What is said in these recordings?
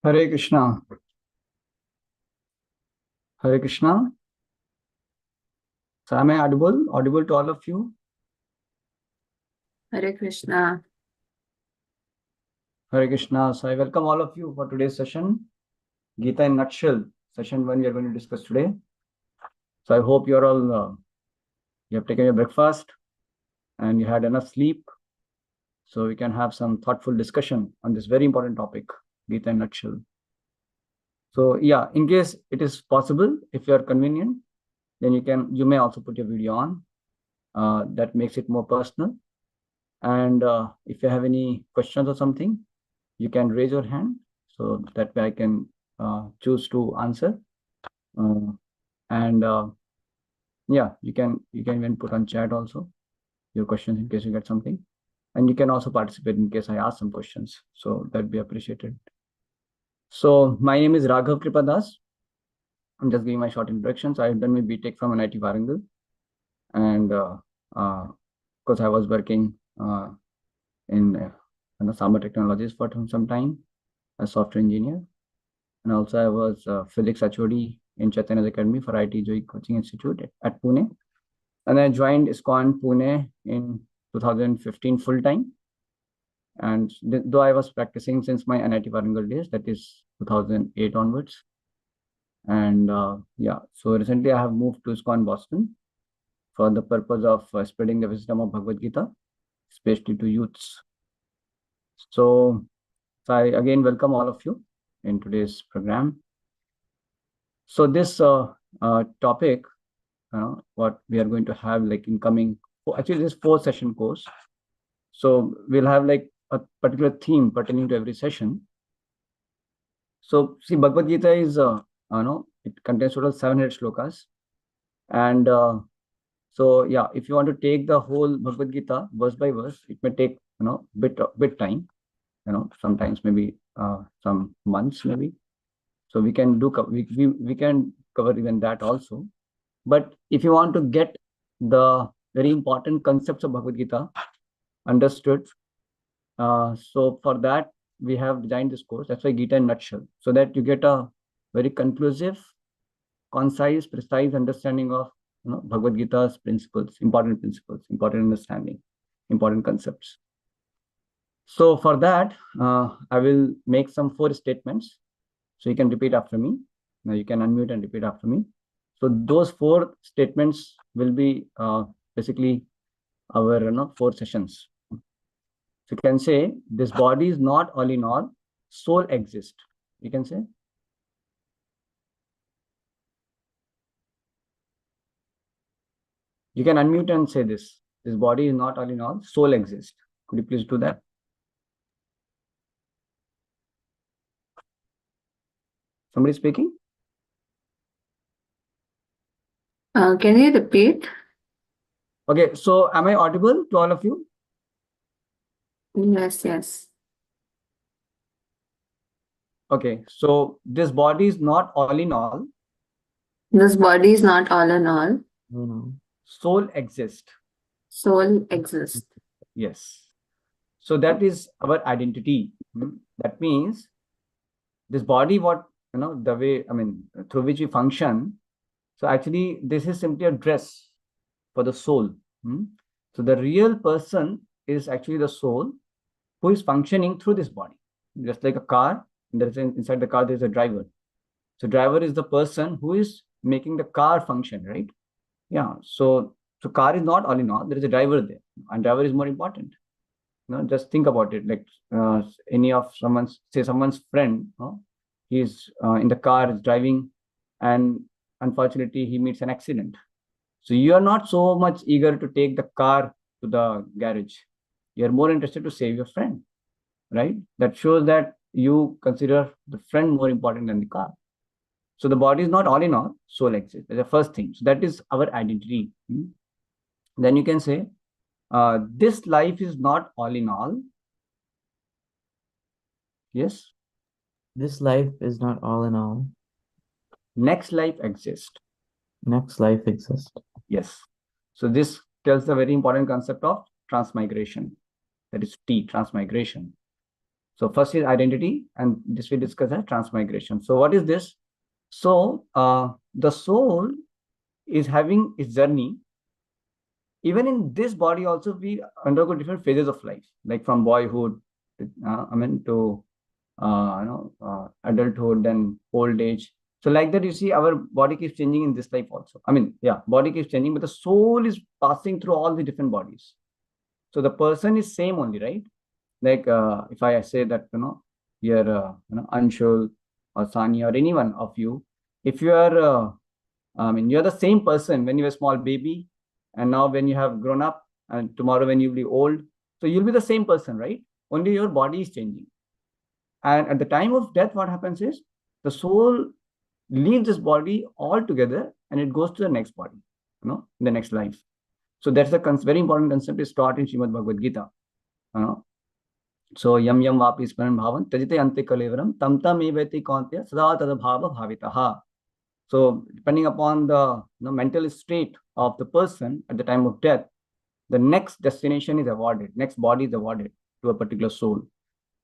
Hare Krishna. Hare Krishna. So am I audible? Audible to all of you? Hare Krishna. Hare Krishna. So I welcome all of you for today's session. Gita in nutshell. Session 1 we are going to discuss today. So I hope you're all, you have taken your breakfast and you had enough sleep. So we can have some thoughtful discussion on this very important topic, Gita in nutshell. So yeah, in case it is possible, if you are convenient, then you may also put your video on. That makes it more personal. And if you have any questions or something, you can raise your hand, so that way I can choose to answer. And yeah, you can even put on chat also your questions in case you get something, and you can also participate in case I ask some questions. So that'd be appreciated. So my name is Raghav Kripadas. I'm just giving my short introductions. I've done my BTech from NIT Warangal, and because I was working in Samba Technologies for some time as software engineer. And also I was physics HOD in Chaitanya's Academy for IT Joy Coaching Institute at Pune. And I joined ISKCON Pune in 2015 full time. And though I was practicing since my NIT Warangal days, that is 2008 onwards. And yeah, so recently I have moved to ISKCON Boston for the purpose of spreading the wisdom of Bhagavad Gita, especially to youths. So I again welcome all of you in today's program. So this topic, what we are going to have like in coming, actually this 4-session course. So we'll have like a particular theme pertaining to every session. So see, Bhagavad Gita is, it contains total 700 shlokas. And so yeah, if you want to take the whole Bhagavad Gita verse by verse, it may take, bit time, sometimes maybe some months maybe. So we can do, we can cover even that also. But if you want to get the very important concepts of Bhagavad Gita understood, so for that we have designed this course. That's why Gita in nutshell, so that you get a very conclusive, concise, precise understanding of Bhagavad Gita's principles, important understanding, important concepts. So for that, I will make some 4 statements. So you can repeat after me. Now you can unmute and repeat after me. So those 4 statements will be basically our 4 sessions. So you can say, this body is not all in all, soul exists. You can say. You can unmute and say this. This body is not all in all, soul exists. Could you please do that? Somebody speaking? Can you repeat? Okay, so am I audible to all of you? Yes, yes. Okay, so this body is not all in all. This body is not all in all. Soul exists. Soul exists. Yes. So that is our identity. That means this body, the way, through which we function. So actually, this is simply a dress for the soul. So the real person is actually the soul who is functioning through this body. Just like a car, inside the car, there's a driver. So driver is the person who is making the car function, right? Yeah. So car is not all in all. There is a driver there, and driver is more important. Just think about it. Like someone's friend, he's in the car, is driving, and unfortunately he meets an accident. So you are not so much eager to take the car to the garage. You're more interested to save your friend, right? That shows that you consider the friend more important than the car. So the body is not all in all, soul exists. That's the first thing. So that is our identity. Then you can say, this life is not all in all. Yes. This life is not all in all. Next life exists. Next life exists. Yes. So this tells the very important concept of transmigration. That is T, transmigration. So first is identity, and this we discuss as transmigration. So what is this? So the soul is having its journey. Even in this body also, we undergo different phases of life, like from boyhood, to adulthood, then old age. So like that, you see, our body keeps changing in this life also. Body keeps changing, but the soul is passing through all the different bodies. So the person is same only, right? Like if I say that, you're, Anshul or Sani or anyone of you, if you are, you're the same person when you're a small baby, and now when you have grown up, and tomorrow when you'll be old, so you'll be the same person, right? Only your body is changing. And at the time of death, what happens is the soul leaves this body altogether and it goes to the next body, the next life. So that's the very important concept is taught in Srimad Bhagavad Gita. So yam yam vapi smaran bhavan tajite ante kalevaram tam tam evati kantya sada tada bhava bhavitaha. So depending upon the mental state of the person at the time of death, the next destination is awarded, next body is awarded to a particular soul.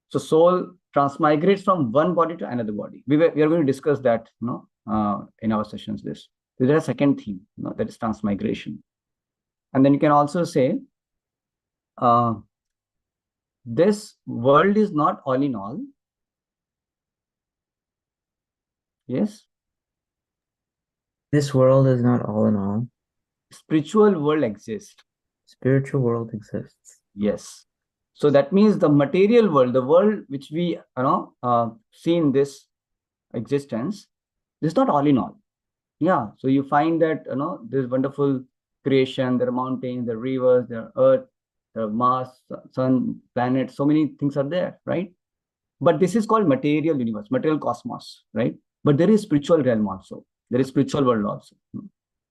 So soul transmigrates from one body to another body. We are going to discuss that, in our sessions. This is a second theme, that is transmigration. And then you can also say, this world is not all in all. Yes. This world is not all in all. Spiritual world exists. Spiritual world exists. Yes. So that means the material world, the world which we see in this existence, this is not all in all. Yeah. So you find that this wonderful creation, there are mountains, there are rivers, there are earth, there are Mars, sun, planet, so many things are there, right? But this is called material universe, material cosmos, right? But there is spiritual realm also. There is spiritual world also. So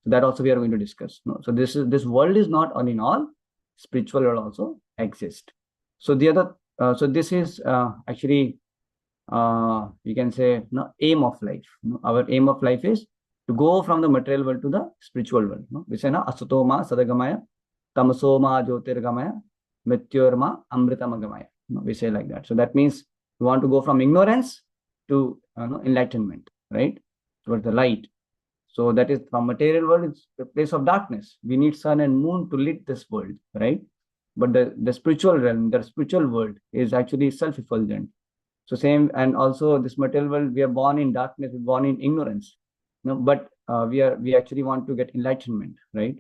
that also we are going to discuss. So this world is not all in all. Spiritual world also exists. So the other, so this is actually, you can say, aim of life. Our aim of life is to go from the material world to the spiritual world. We say, asatoma sadagamaya, tamasoma jyotirgamaya, mrityorma amritamagamaya. We say like that. So that means we want to go from ignorance to enlightenment, right? Towards the light. So that is from material world, it's the place of darkness. We need sun and moon to lit this world, right? But the spiritual realm, the spiritual world is actually self-effulgent. So same, and also this material world, we are born in darkness, we're born in ignorance. But we actually want to get enlightenment, right?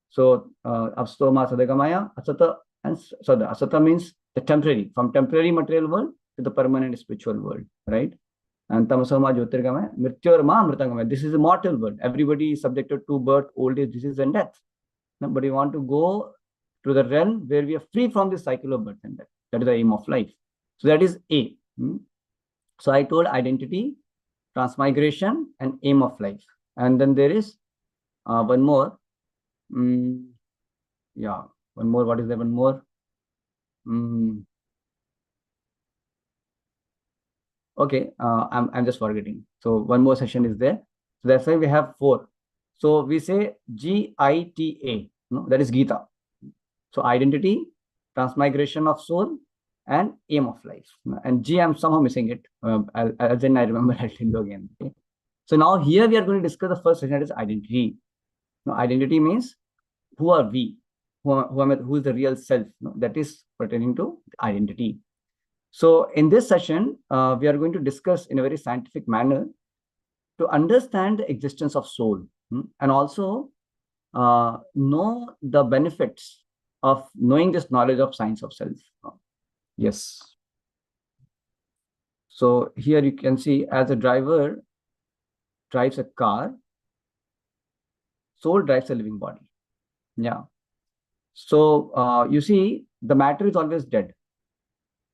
So avstoma sadagamaya, asata and sada. Asata means the temporary, from temporary material world to the permanent spiritual world, right? And tamasoma jyotirgamaya, mrityorma amritangamaya. This is a mortal world. Everybody is subjected to birth, old age, disease, and death. But we want to go to the realm where we are free from this cycle of birth and death. That is the aim of life. So that is A. So I told identity, transmigration, and aim of life. And then there is one more. Yeah, one more. What is there? One more. Okay, I'm just forgetting. So one more session is there. So that's why we have 4. So we say GITA. That is Gita. So identity, transmigration of soul, and aim of life. And G, I'm somehow missing it. Then I remember, I'll tell you again. Okay. So now here we are going to discuss the first session, that is identity. Now, identity means who are we? Who is the real self? That is pertaining to identity. So in this session, we are going to discuss in a very scientific manner to understand the existence of soul, and also know the benefits of knowing this knowledge of science of self. Yes. So here you can see, as a driver drives a car, soul drives a living body. Yeah. So you see, the matter is always dead.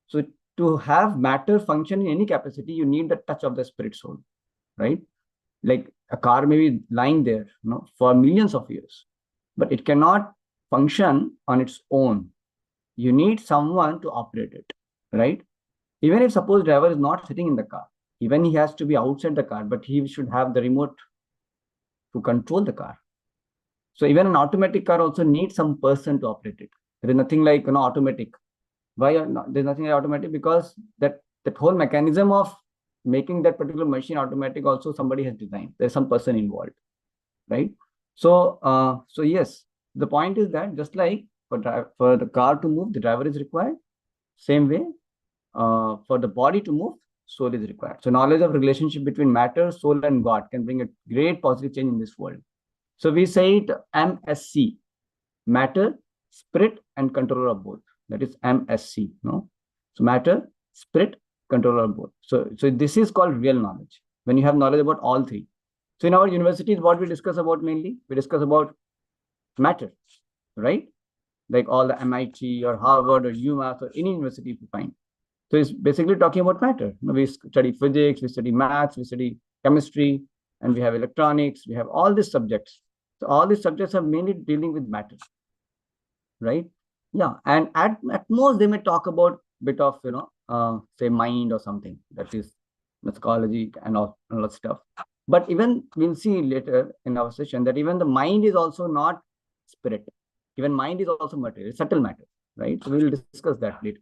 So to have matter function in any capacity, you need the touch of the spirit soul, right? Like a car may be lying there, for millions of years, but it cannot function on its own. You need someone to operate it, right? Even if suppose driver is not sitting in the car, even he has to be outside the car, but he should have the remote to control the car. So even an automatic car also needs some person to operate it. There is nothing like automatic. Why there's nothing automatic? Because that whole mechanism of making that particular machine automatic also somebody has designed. There's some person involved, right? So so yes, the point is that just like for the car to move, the driver is required. Same way, for the body to move, soul is required. So knowledge of relationship between matter, soul, and God can bring a great positive change in this world. So we say it MSC, matter, spirit, and controller of both. That is MSC, no? So matter, spirit, controller of both. So this is called real knowledge, when you have knowledge about all three. So in our universities, what we discuss about mainly, we discuss about matter, right? Like all the MIT or Harvard or UMass or any university you find. So it's basically talking about matter. We study physics, we study maths, we study chemistry, and we have electronics, we have all these subjects. So all these subjects are mainly dealing with matter, right? Yeah, and at most they may talk about bit of, say mind or something, that is psychology and all that stuff. But even we'll see later in our session that even the mind is also not spirit. Even mind is also material, subtle matter, right? So we will discuss that later.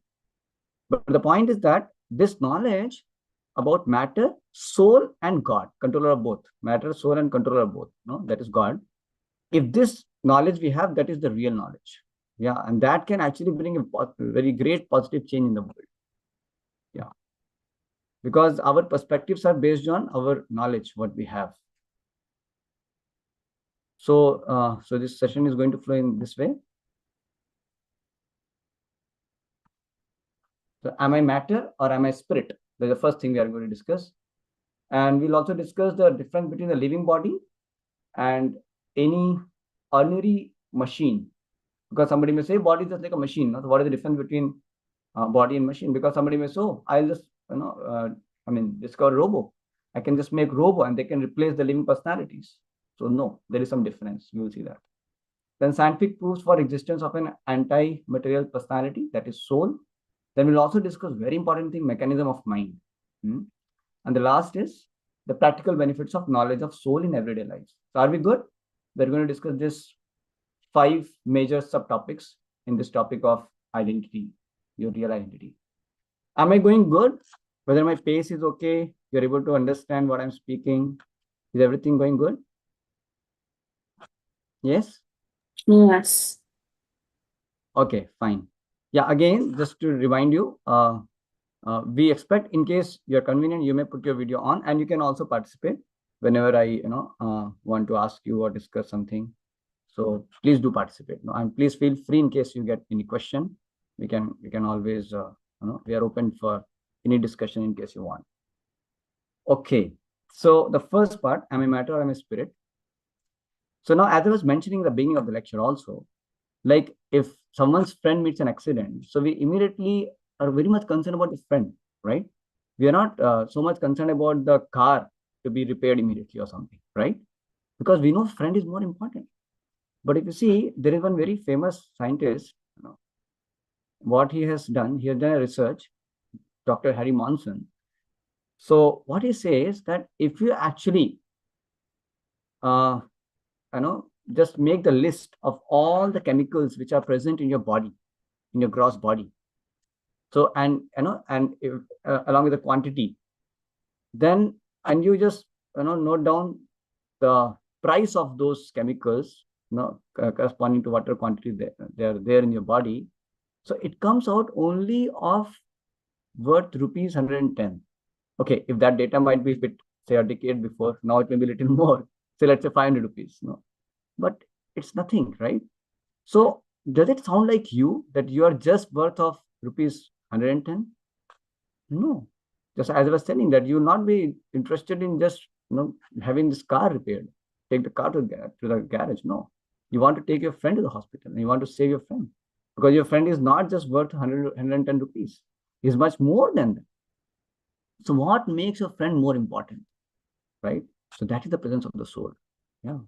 But the point is that this knowledge about matter, soul, and God, controller of both, matter, soul, and controller of both, no, that is God. If this knowledge we have, that is the real knowledge. Yeah, and that can actually bring a very great positive change in the world. Yeah, because our perspectives are based on our knowledge, what we have. So, so this session is going to flow in this way. So, am I matter or am I spirit? That's the first thing we are going to discuss. And we'll also discuss the difference between the living body and any ordinary machine. Because somebody may say body is just like a machine. So what is the difference between body and machine? Because somebody may say, oh, I'll just, discover robo. I can just make robo and they can replace the living personalities. So no, there is some difference. You will see that. Then scientific proofs for existence of an anti-material personality, that is soul. Then we'll also discuss very important thing, mechanism of mind. And the last is the practical benefits of knowledge of soul in everyday life. So are we good? We're going to discuss this 5 major subtopics in this topic of identity, your real identity. Am I going good? Whether my pace is okay, you're able to understand what I'm speaking. Is everything going good? Yes? Yes. Okay, fine. Yeah, again, just to remind you, we expect in case you're convenient, you may put your video on and you can also participate whenever I, want to ask you or discuss something. So please do participate. And please feel free in case you get any question. We can always, we are open for any discussion in case you want. Okay. So the first part, am I matter or am I spirit? So now, as I was mentioning in the beginning of the lecture also, like if someone's friend meets an accident, so we immediately are very much concerned about the friend, right? We are not so much concerned about the car to be repaired immediately or something, right? Because we know friend is more important. But if you see, there is one very famous scientist, what he has done a research, Dr. Harry Monson. So what he says that if you actually, just make the list of all the chemicals which are present in your body, in your gross body. So, and if, along with the quantity, then, and you just, note down the price of those chemicals, corresponding to whatever quantity they are there in your body. So it comes out only of worth rupees 110. Okay, if that data might be bit, say a decade before, now it may be a little more. So let's say 500 rupees. But it's nothing, right? So does it sound like you that you are just worth of rupees 110? No. Just as I was telling that you will not be interested in just having this car repaired. Take the car to the garage. No. You want to take your friend to the hospital and you want to save your friend. Because your friend is not just worth 110 rupees. He's much more than that. So what makes your friend more important? Right? So that is the presence of the soul. Yeah.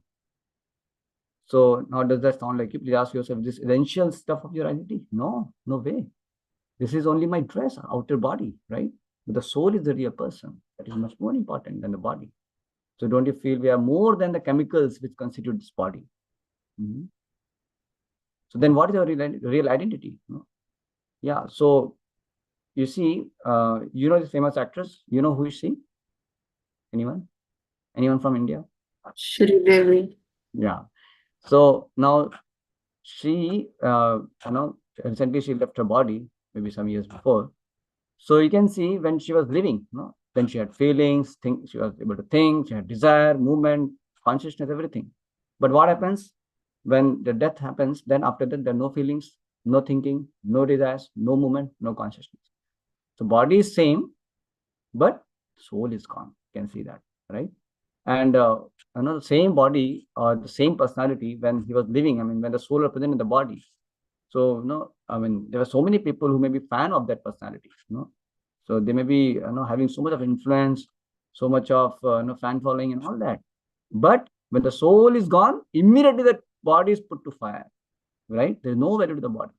So now does that sound like you? Please ask yourself, this essential stuff of your identity? No, no way. This is only my dress, outer body, right? But the soul is the real person. That is much more important than the body. So don't you feel we are more than the chemicals which constitute this body? So then what is our real identity? Yeah. So you see, you know this famous actress. You know who is she? Anyone? Anyone from India? Shri Devi. Yeah. So now she, recently she left her body, maybe some years before. So you can see when she was living, then she had feelings, she was able to think, she had desire, movement, consciousness, everything. But what happens when the death happens? Then after that, there are no feelings, no thinking, no desires, no movement, no consciousness. So body is same, but soul is gone. You can see that, right? And the same body or the same personality when he was living. I mean, when the soul was present in the body. So there were so many people who may be fan of that personality. So they may be having so much of influence, so much of fan following and all that. But when the soul is gone, immediately that body is put to fire. Right? There is no value to the body.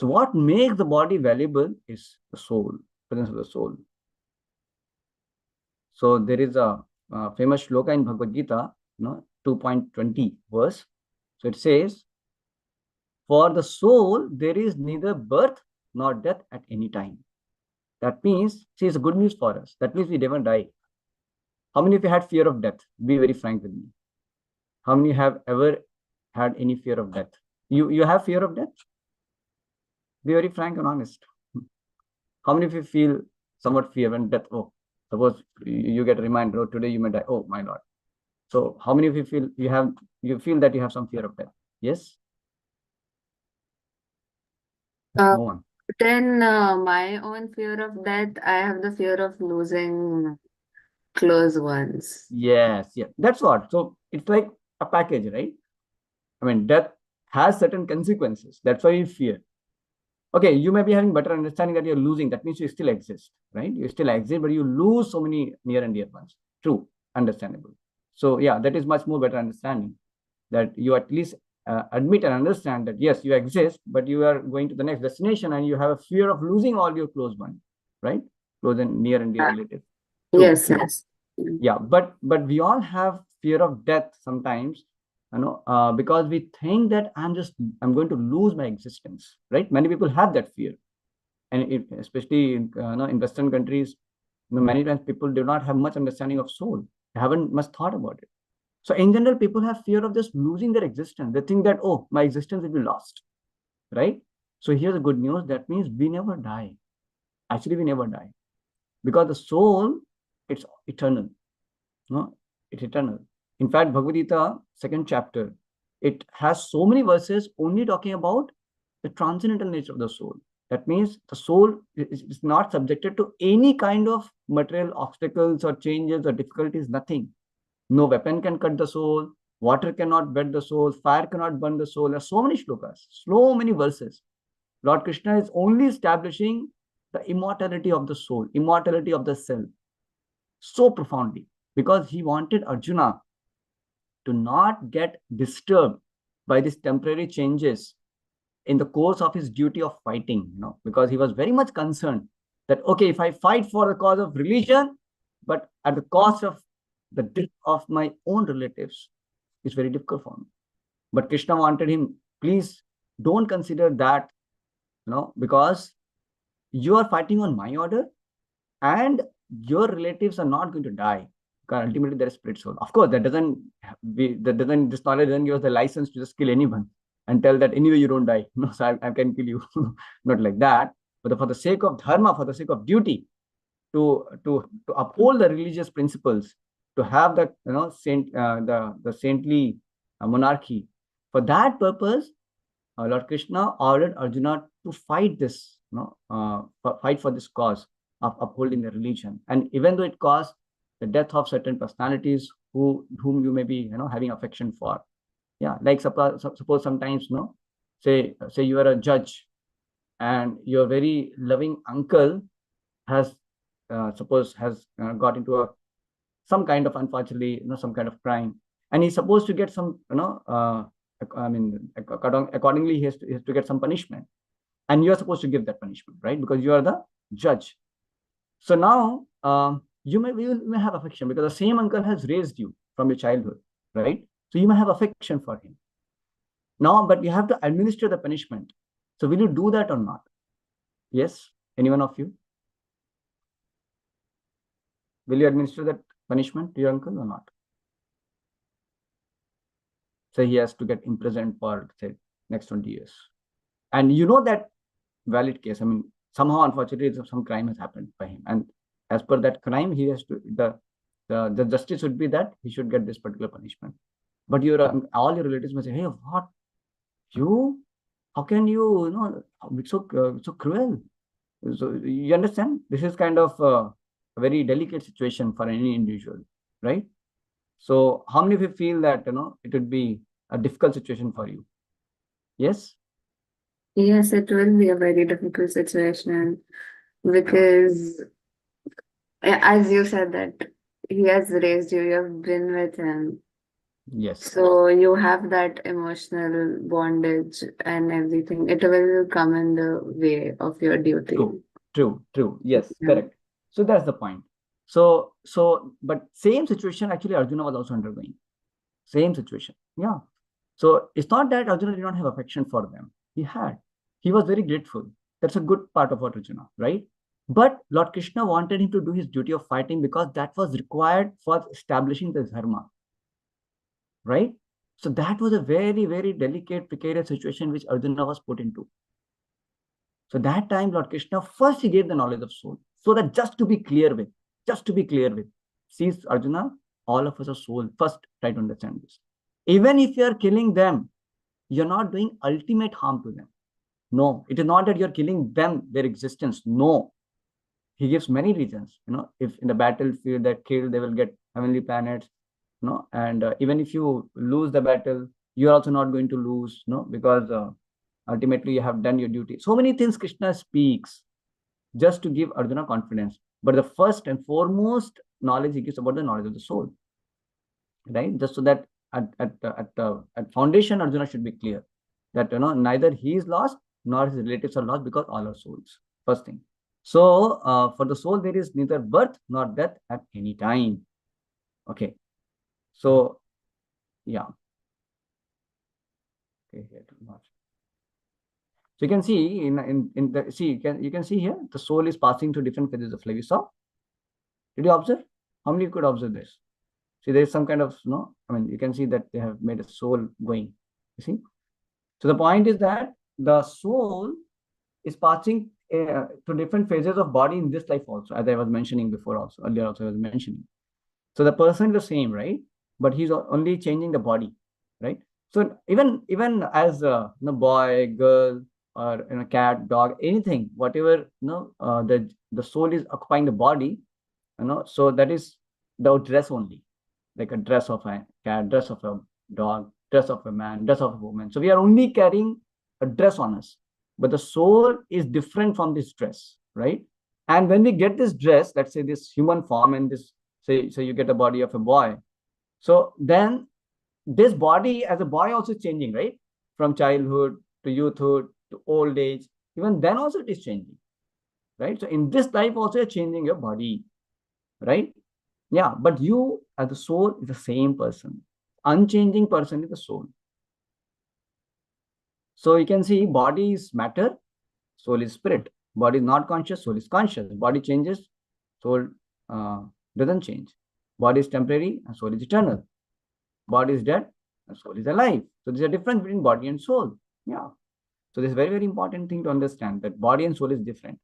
So what makes the body valuable is the soul, presence of the soul. So there is a famous shloka in Bhagavad Gita, 2.20 verse. So it says, "For the soul, there is neither birth nor death at any time." That means, see, it's good news for us. That means we never die. How many of you had fear of death? Be very frank with me. How many have ever had any fear of death? You have fear of death? Be very frank and honest. How many of you feel somewhat fear when death? Oh, suppose you get a reminder, oh, today you may die. Oh my Lord. So how many of you feel you feel that you have some fear of death? Yes? Uh, No one. then my own fear of death, I have the fear of losing close ones. Yes, yeah. That's what. So it's like a package, right? I mean, death has certain consequences. That's why you fear. Okay, you may be having better understanding that you're losing. That means you still exist, right? You still exist, but you lose so many near and dear ones. True, understandable. So yeah, that is much more better understanding that you at least admit and understand that yes, you exist, but you are going to the next destination and you have a fear of losing all your close ones, right? Close and near and dear relatives. True. Yes, yes. Yeah, but we all have fear of death sometimes, because we think that I'm going to lose my existence, right? Many people have that fear, and especially in Western countries, many times people do not have much understanding of soul. They haven't much thought about it. So in general, people have fear of just losing their existence. They think that, oh, my existence will be lost, right? So here's the good news. That means we never die. Actually, we never die because the soul, it's eternal. No, it's eternal. In fact, Bhagavad Gita, second chapter, it has so many verses only talking about the transcendental nature of the soul. That means the soul is not subjected to any kind of material obstacles or changes or difficulties, nothing. No weapon can cut the soul, water cannot wet the soul, fire cannot burn the soul. There are so many shlokas, so many verses. Lord Krishna is only establishing the immortality of the soul, immortality of the self, so profoundly, because he wanted Arjuna to not get disturbed by these temporary changes in the course of his duty of fighting, because he was very much concerned that, okay, if I fight for the cause of religion, but at the cost of the death of my own relatives, it's very difficult for me. But Krishna wanted him, please don't consider that, because you are fighting on my order and your relatives are not going to die. Because ultimately they're spirit soul. Of course, this knowledge doesn't give us the license to just kill anyone and tell that anyway you don't die. No, so I can kill you. Not like that. But for the sake of dharma, for the sake of duty, to uphold the religious principles, to have the the saintly monarchy. For that purpose, Lord Krishna ordered Arjuna to fight this, fight for this cause of upholding the religion. And even though it caused the death of certain personalities whom you may be, having affection for. Yeah, like suppose sometimes, say you are a judge and your very loving uncle has, suppose has got into some kind of, unfortunately, some kind of crime, and he's supposed to get some, accordingly he has to get some punishment, and you are supposed to give that punishment, right? Because you are the judge. So now you may have affection because the same uncle has raised you from your childhood, right? So you may have affection for him now, but you have to administer the punishment. So will you do that or not? Yes? Anyone of you? Will you administer that punishment to your uncle or not? So he has to get imprisoned for, say, next 20 years. And you know that valid case. I mean, somehow, unfortunately, some crime has happened by him. And as per that crime, he has to, the justice would be that he should get this particular punishment. But all your relatives may say, hey, what? You? How can you, it's so cruel. So you understand? This is kind of a very delicate situation for any individual, right? So how many of you feel that, it would be a difficult situation for you? Yes? Yes, it will be a very difficult situation because, as you said, that he has raised you, you have been with him. Yes. So you have that emotional bondage and everything. It will come in the way of your duty. True. Yes, Yeah. correct. So that's the point. But same situation actually Arjuna was also undergoing. Same situation. Yeah. So it's not that Arjuna did not have affection for them. He had. He was very grateful. That's a good part of Arjuna, right? But Lord Krishna wanted him to do his duty of fighting because that was required for establishing the dharma, right? So that was a very, very delicate, precarious situation which Arjuna was put into. So that time, Lord Krishna, first he gave the knowledge of soul. So that just to be clear with, see Arjuna, all of us are soul. First, try to understand this. Even if you are killing them, you're not doing ultimate harm to them. No, it is not that you're killing them, their existence. No. He gives many reasons. If in the battlefield they're killed, they will get heavenly planets. And even if you lose the battle, you're also not going to lose, because ultimately you have done your duty. So many things Krishna speaks just to give Arjuna confidence. But the first and foremost knowledge he gives about the knowledge of the soul, right? Just so that at foundation, Arjuna should be clear that neither he is lost nor his relatives are lost because all are souls. First thing. So for the soul, there is neither birth nor death at any time. Okay. So yeah. Okay, here too much. So you can see you can see here the soul is passing through different phases of life. You saw? Did you observe? How many could observe this? See, there is some kind of you can see that they have made a soul going. You see? So the point is that the soul is passing through different phases of body in this life also, as I was mentioning before also, earlier also I was mentioning. So the person is the same, right? But he's only changing the body, right? So even as a boy, girl, or cat, dog, anything, whatever, the soul is occupying the body, so that is the dress only, like a dress of a cat, dress of a dog, dress of a man, dress of a woman. So we are only carrying a dress on us, but the soul is different from this dress, right? And when we get this dress, let's say this human form, and this, say you get a body of a boy, so then this body as a boy also changing, right? From childhood to youthhood to old age, even then also it is changing, right? So in this life also you're changing your body, right? Yeah, but you as the soul is the same person. Unchanging person is the soul. So you can see body is matter, soul is spirit. Body is not conscious, soul is conscious. Body changes, soul doesn't change. Body is temporary and soul is eternal. Body is dead and soul is alive. So there's a difference between body and soul. Yeah. So this is a very, very important thing to understand, that body and soul is different.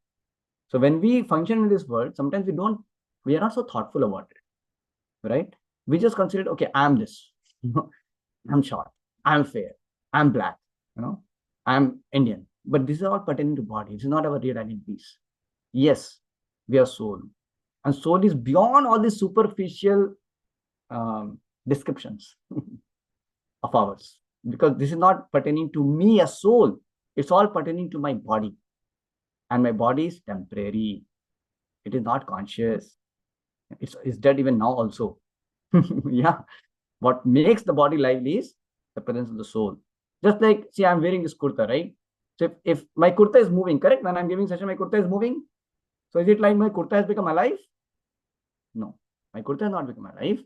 So when we function in this world, sometimes we are not so thoughtful about it, right? We just consider, okay, I'm this, I'm short, I'm fair, I'm black, I'm Indian. But this is all pertaining to body. This is not our real identities. Yes, we are soul. And soul is beyond all these superficial descriptions of ours. Because this is not pertaining to me as soul. It's all pertaining to my body. And my body is temporary. It is not conscious. It's dead even now also. Yeah. What makes the body lively is the presence of the soul. Just like, see, I'm wearing this kurta, right? So if my kurta is moving, correct? When I'm giving session, my kurta is moving. So is it like my kurta has become alive? No, my kurta has not become alive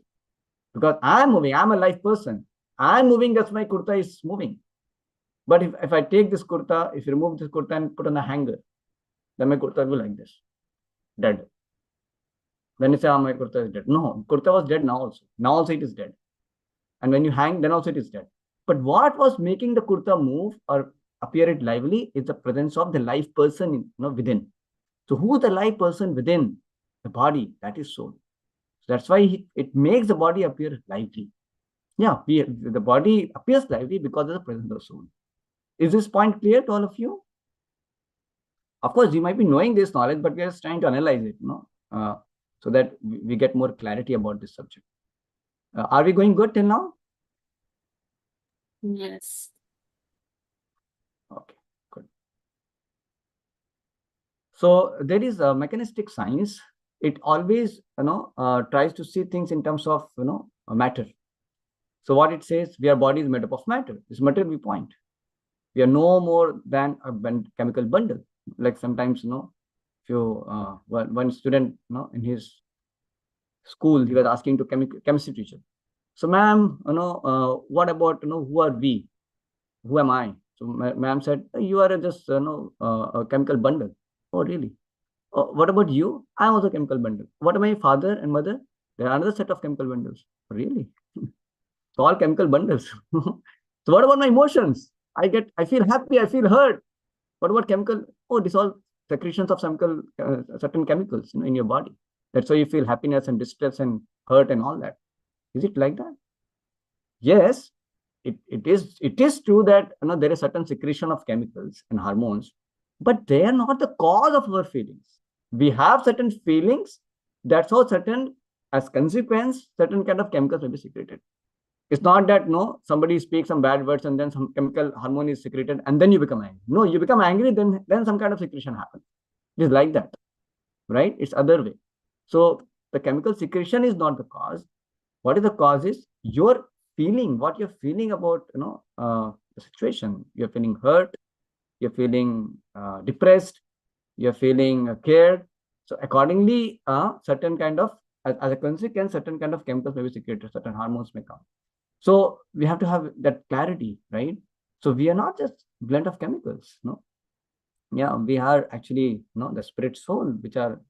because I'm moving. I'm a live person. I'm moving, that's my kurta is moving. But if I take this kurta, if you remove this kurta and put on a hanger, then my kurta will be like this, dead. Then you say, oh, my kurta is dead. No, kurta was dead now also. Now also it is dead. And when you hang, then also it is dead. But what was making the kurta move or appear it lively is the presence of the live person within. So who is the live person within the body? That is soul. So that's why it makes the body appear lively. Yeah, the body appears lively because of the presence of the soul. Is this point clear to all of you? Of course, you might be knowing this knowledge, but we are just trying to analyze it, so that we get more clarity about this subject. Are we going good till now? Yes. Okay, good. So there is a mechanistic science. It always, tries to see things in terms of, matter. So what it says, our body is made up of matter. This material viewpoint. We are no more than a chemical bundle. Like sometimes, if you, one student, in his school, he was asking to chemistry teacher. So, ma'am, what about, who are we? Who am I? So, ma'am said, you are just, a chemical bundle. Oh, really? Oh, what about you? I am also a chemical bundle. What am I, father and mother? There are another set of chemical bundles. Really? So all chemical bundles. So what about my emotions? I feel happy, I feel hurt. What about chemical? Oh, these all secretions of certain chemicals in your body. That's why you feel happiness and distress and hurt and all that. Is it like that? Yes, it is true that there is certain secretion of chemicals and hormones, but they are not the cause of our feelings. We have certain feelings. That's how certain, as consequence, certain kind of chemicals will be secreted. It's not that somebody speaks some bad words and then some chemical hormone is secreted and then you become angry. No, you become angry, then some kind of secretion happens. It is like that, right? It's other way. So the chemical secretion is not the cause. What is the cause is your feeling, what you're feeling about the situation. You're feeling hurt, you're feeling depressed, you're feeling cared. So accordingly, certain kind of, as a consequence, certain kind of chemicals may be secreted, certain hormones may come. So we have to have that clarity, right? So we are not just blend of chemicals, no. Yeah, we are actually, the spirit soul, which are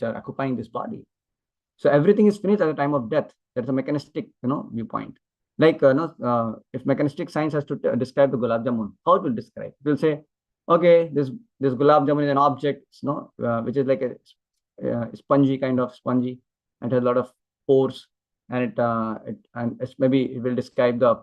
occupying this body. So everything is finished at the time of death. That's a mechanistic, viewpoint. Like, if mechanistic science has to describe the gulab jamun, how it will describe? It will say, okay, this gulab jamun is an object, which is like a spongy kind of spongy, and has a lot of pores, and maybe it will describe the,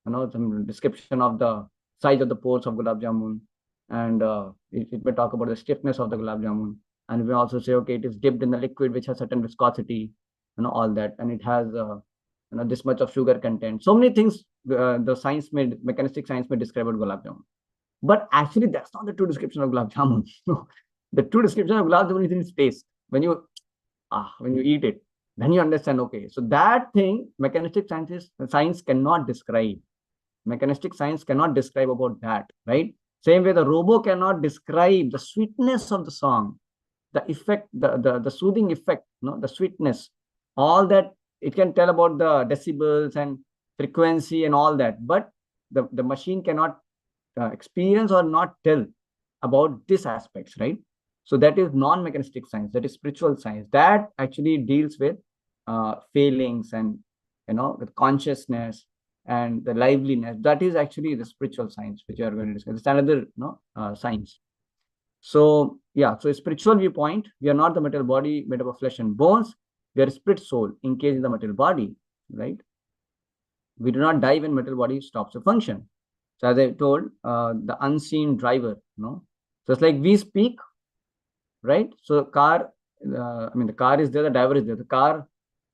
some description of the size of the pores of gulab jamun, and it may talk about the stiffness of the gulab jamun, and we also say, okay, it is dipped in the liquid which has certain viscosity, all that, and it has this much of sugar content. So many things the mechanistic science may describe about gulab jamun. But actually, that's not the true description of gulab jamun. The true description of gulab jamun is in its taste. When you eat it, then you understand, okay, so that thing mechanistic science cannot describe. Mechanistic science cannot describe about that, right? Same way the robo cannot describe the sweetness of the song, the effect, the soothing effect, the sweetness, all that. It can tell about the decibels and frequency and all that, but the machine cannot experience or not tell about these aspects, right? So that is non-mechanistic science, that is spiritual science, that actually deals with feelings and with consciousness and the liveliness. That is actually the spiritual science which we are going to discuss. It's another science. So yeah, so a spiritual viewpoint, we are not the material body made up of flesh and bones. We are a spirit soul encased in the material body, right? We do not die when material body stops to function. So as I told, the unseen driver, so it's like we speak, right? So car, the car is there, the driver is there. The car,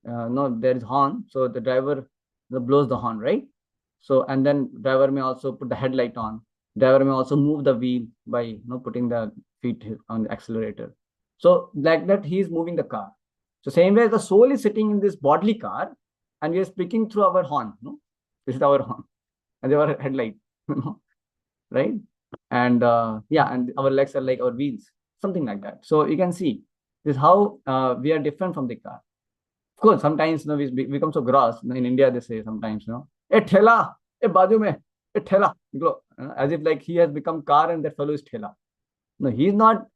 no, there is horn, so the driver blows the horn, right? So, and then driver may also put the headlight on. Driver may also move the wheel by putting the feet on the accelerator. So like that, he is moving the car. So same way, the soul is sitting in this bodily car, and we are speaking through our horn. This is our horn, and our headlight, right? And yeah, and our legs are like our wheels, something like that. So you can see this is how we are different from the car. Of course, sometimes we become so gross. In India, they say sometimes, "A thela, a baju mein, a thela," as if like he has become car and that fellow is thela. No, he's not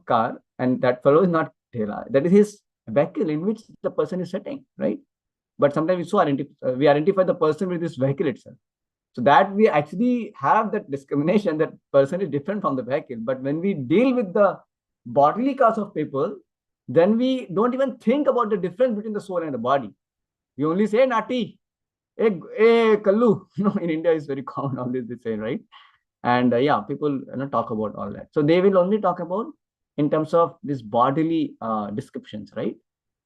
car, and that fellow is not Thela. That is his vehicle in which the person is sitting, right? But sometimes we identify the person with this vehicle itself. So that we actually have that discrimination that person is different from the vehicle. But when we deal with the bodily cause of people, then we don't even think about the difference between the soul and the body. We only say Nati, Kallu. In India it's very common, always they say, right? And yeah, people talk about all that. So they will only talk about in terms of this bodily descriptions, right?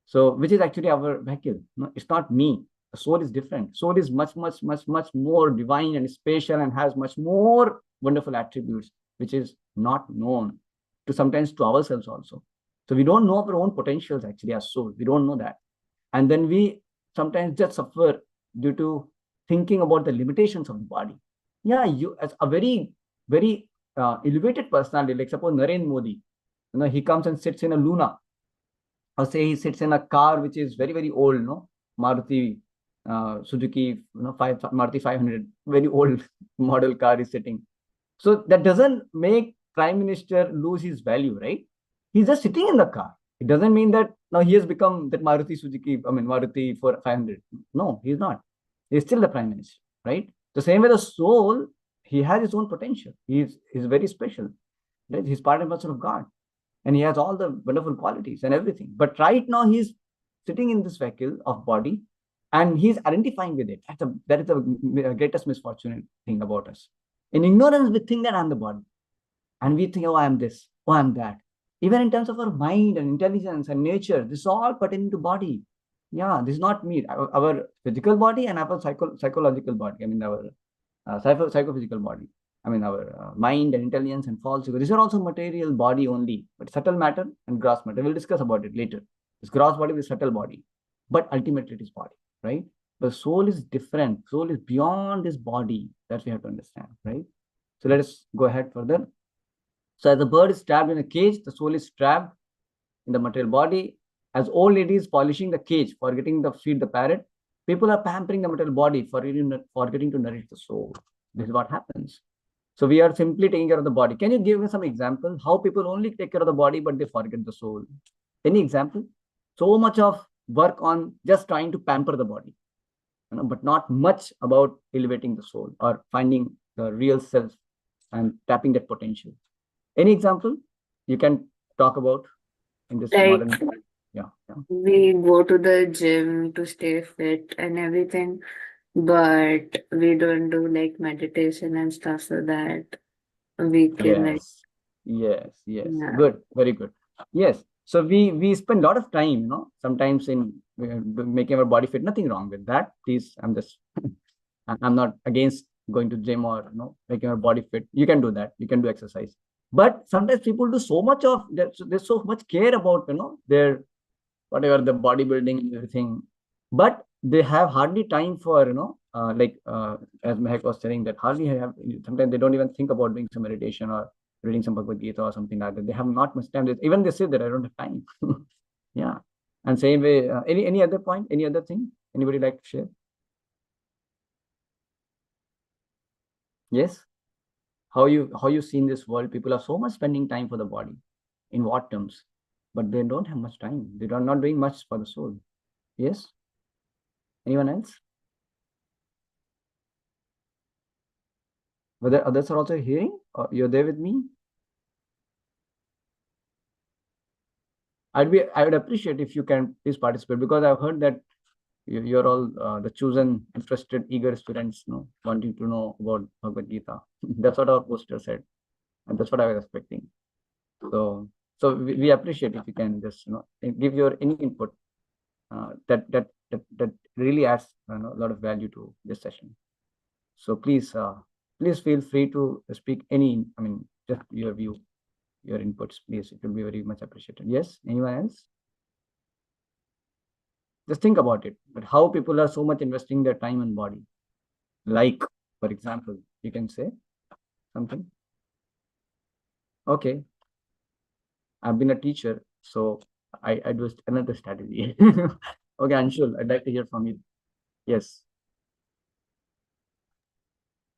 So which is actually our vehicle. No, it's not me. The soul is different. Soul is much, much, much, much more divine and special and has much more wonderful attributes, which is not known to sometimes to ourselves also. So we don't know our own potentials actually as soul. We don't know that. And then we sometimes just suffer due to thinking about the limitations of the body. Yeah, you as a very, very elevated personality, like suppose Narendra Modi, he comes and sits in a Luna, or say he sits in a car which is very, very old, Maruti, Suzuki, 500, very old model car is sitting. So that doesn't make Prime Minister lose his value, right? He's just sitting in the car. It doesn't mean that now he has become that Maruti Suzuki, Maruti for 500. No, he's not. He's still the Prime Minister, right? The same way the soul, he has his own potential. He's very special. Right? He's part and parcel of God. And he has all the wonderful qualities and everything. But right now he's sitting in this vehicle of body and he's identifying with it. That is the greatest misfortune thing about us. In ignorance, we think that I'm the body. And we think, oh, I'm this, oh, I'm that. Even in terms of our mind and intelligence and nature, this is all pertaining to body. Yeah, this is not me. Our physical body and our psychological body. Our psychophysical body. Our mind and intelligence and false ego. These are also material body only, but subtle matter and gross matter. We'll discuss about it later. This gross body is subtle body, but ultimately it is body, right? The soul is different. Soul is beyond this body. That we have to understand, right? So let us go ahead further. So as the bird is trapped in a cage, the soul is trapped in the material body. As old lady is polishing the cage, forgetting to feed the parrot, people are pampering the material body, forgetting to nourish the soul. This is what happens. So we are simply taking care of the body. Can you give me some example how people only take care of the body, but they forget the soul? Any example? So much of work on just trying to pamper the body, but not much about elevating the soul or finding the real self and tapping that potential. Any example you can talk about in this Like modern? Yeah. we go to the gym to stay fit and everything, but we don't do like meditation and stuff so that we can like Yes. yeah. Good. Very good. Yes. So we spend a lot of time, sometimes in making our body fit. Nothing wrong with that. Please, I'm not against going to gym or making our body fit. You can do that. You can do exercise. But sometimes people do so much of that. So there's so much care about their whatever the bodybuilding and everything, but they have hardly time for as Mehak was saying that hardly have, sometimes they don't even think about doing some meditation or reading some Bhagavad Gita or something like that. They have not much time. Even they say that I don't have time. Yeah. And same way, any other point, any other thing anybody like to share? Yes. How you see in this world, people are so much spending time for the body. In what terms? But they don't have much time. They are not doing much for the soul. Yes. Anyone else? Whether others are also hearing? Or you're there with me? I would appreciate if you can please participate, because I've heard that you're all the chosen, interested, eager students, wanting to know about Bhagavad Gita. That's what our poster said, and that's what I was expecting. So we appreciate if you can just give your any input that really adds a lot of value to this session. So please feel free to speak any. Just your view, your inputs, please. It will be very much appreciated. Yes. Anyone else? Just think about it. But how people are so much investing their time and body. Like, for example, you can say something. Okay, I've been a teacher, so I do another strategy. Okay, Anshul, I'd like to hear from you. Yes.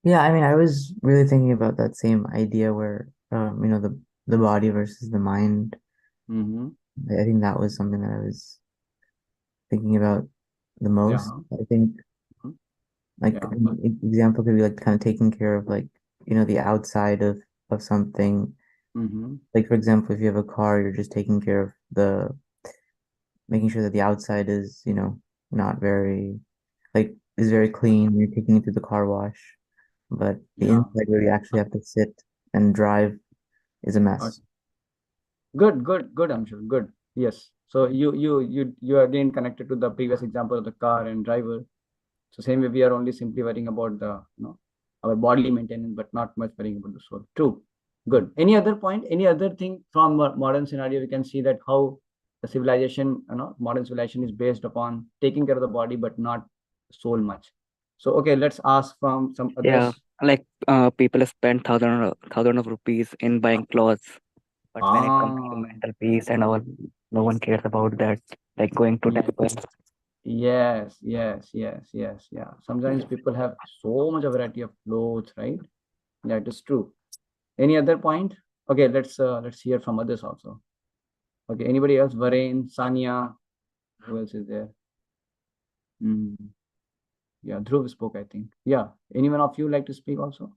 Yeah, I was really thinking about that same idea where, the the body versus the mind. Mm-hmm. I think that was something that I was thinking about the Yeah. most. I think Mhm. like Yeah. an example could be like kind of taking care of like, the outside of something. Mm-hmm. Like for example, if you have a car, you're just taking care of making sure that the outside is, not very like is very clean. You're taking it to the car wash, but the Yeah. inside where you actually have to sit and drive is a mess. Good, good, good, Amshul. Good. Yes. So you again connected to the previous example of the car and driver. So same way we are only simply worrying about the our bodily maintenance, but not much worrying about the soul. True. Good. Any other point? Any other thing from modern scenario? We can see that how the civilization, modern civilization is based upon taking care of the body, but not soul much. So okay, let's ask from some Yeah, others. like people spend thousand of rupees in buying clothes, but when it comes to Ah, mental peace and all, no one cares about that. Like going to temple. yes, yes, yes, yes, yeah. Sometimes people have so much a variety of clothes, right? Yeah, it is true. Any other point? Okay, let's hear from others also. Okay, anybody else? Varane, Sania, who else is there? Hmm. Yeah, Dhruv spoke, I think. Yeah, anyone of you like to speak also?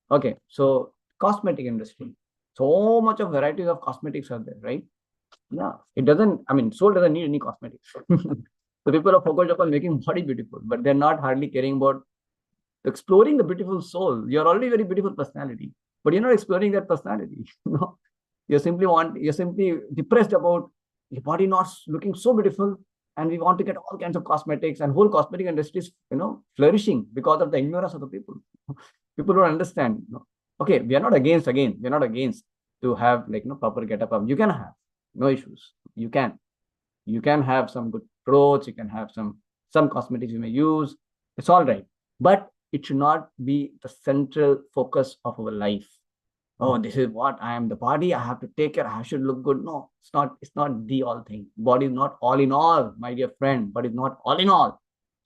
Okay, so cosmetic industry. So much of varieties of cosmetics are there, right? Yeah, it doesn't. I mean, soul doesn't need any cosmetics. The people are focused upon making body beautiful, but they're not hardly caring about exploring the beautiful soul. You're already very beautiful personality, but you're not exploring that personality. No, you're simply depressed about your body not looking so beautiful, and we want to get all kinds of cosmetics, and whole cosmetic industry is flourishing because of the ignorance of the people. People don't understand. Okay, we are not against, again, we're not against to have like proper get up. You can have no issues. You can have some good clothes, you can have some cosmetics you may use. It's all right, but it should not be the central focus of our life. Oh, this is what I am, the body, I have to take care, I should look good. No, it's not the all thing. Body is not all in all, my dear friend, but it's not all in all.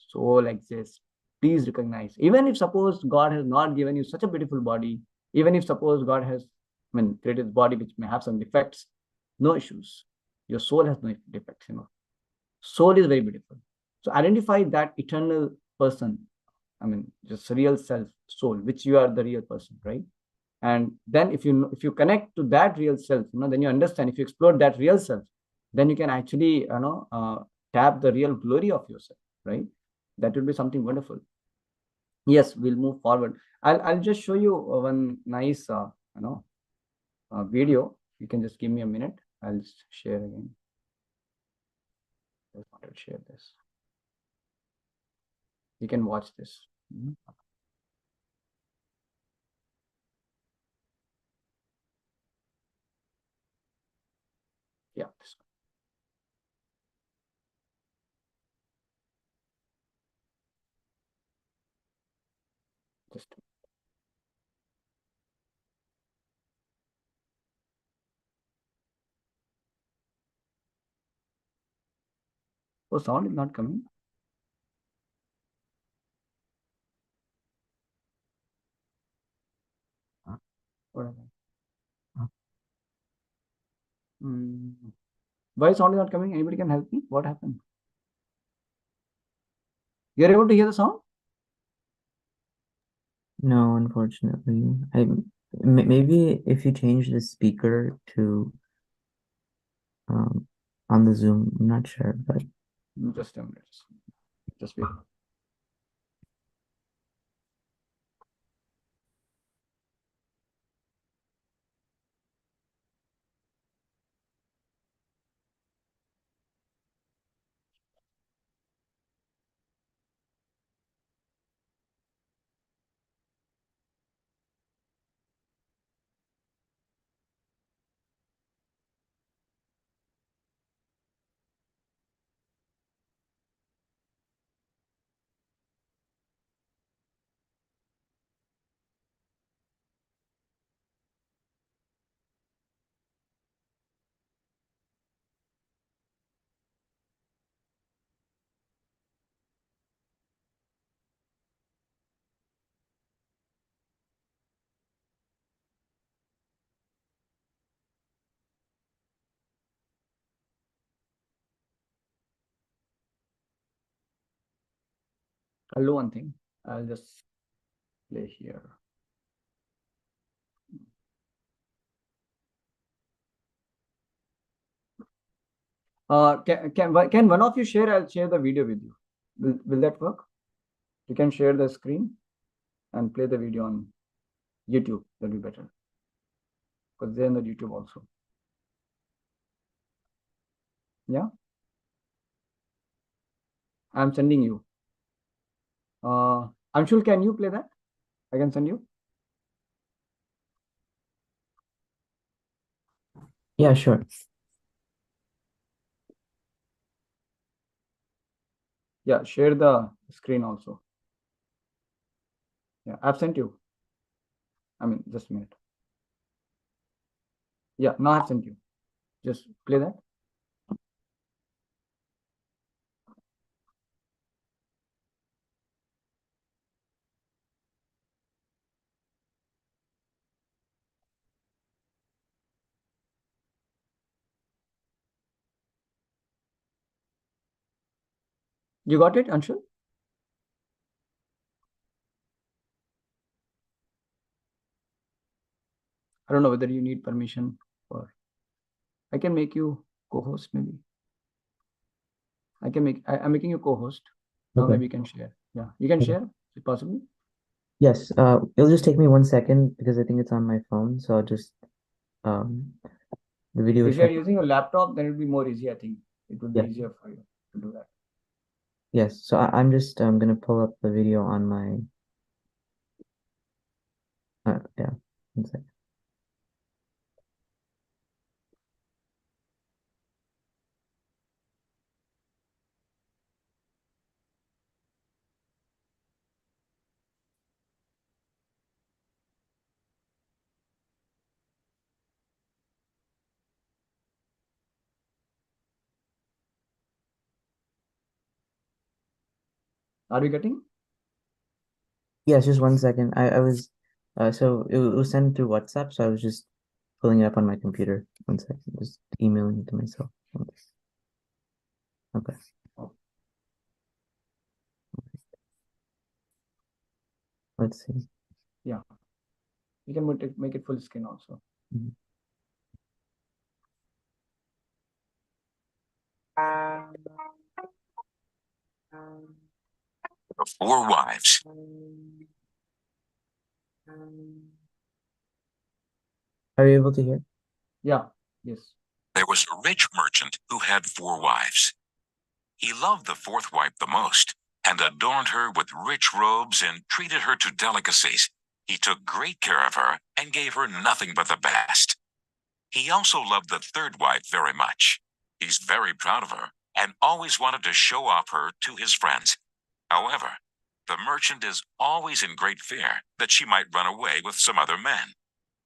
Soul exists. Please recognize, even if suppose God has not given you such a beautiful body, even if suppose God has, created body which may have some defects, no issues. Your soul has no defects. Soul is very beautiful. So identify that eternal person. Just real self, soul, which you are the real person, right? And then if you connect to that real self, then you understand. If you explore that real self, then you can actually tap the real glory of yourself, right? That will be something wonderful. Yes, we'll move forward. I'll just show you one nice video. You can just give me a minute. I'll just share again. I wanted to share this. You can watch this. Yeah, this one. Just oh, sound is not coming. What happened? Hmm. Why sound is not coming? Anybody can help me? What happened? You're able to hear the sound? No, unfortunately. Maybe if you change the speaker to on the Zoom, I'm not sure, but Just a minute. Just wait. I'll do one thing. I'll just play here. Can one of you share? I'll share the video with you. Will that work? You can share the screen and play the video on YouTube. That'll be better. Because they're on the YouTube also. Yeah. I'm sending you. Anshul, can you play that? I can send you. Yeah, sure. Yeah, share the screen also. Yeah, I've sent you. I mean, just a minute. Yeah, now I've sent you. Just play that. You got it, Anshul? I don't know whether you need permission or I can make you co-host maybe. I'm making you co-host. Now Okay. maybe you can share. Yeah, you can Okay. share. Is it possible? Yes, it'll just take me 1 second because I think it's on my phone, so I'll just the video is If you are showing. using a laptop, then it'll be more easy. I think it would be Yeah. easier for you to do that. Yes, so I'm just gonna pull up the video on my yeah, 1 second. Are you getting? Yes, just 1 second. I was so it was sent through WhatsApp, so I was just pulling it up on my computer. 1 second, just emailing it to myself. Okay. Let's see. Yeah. You can make it full screen also. Mhm. Four wives. Are you able to hear? Yeah. Yes. There was a rich merchant who had four wives. He loved the fourth wife the most and adorned her with rich robes and treated her to delicacies. He took great care of her and gave her nothing but the best. He also loved the third wife very much. He's very proud of her and always wanted to show off her to his friends. However, the merchant is always in great fear that she might run away with some other men.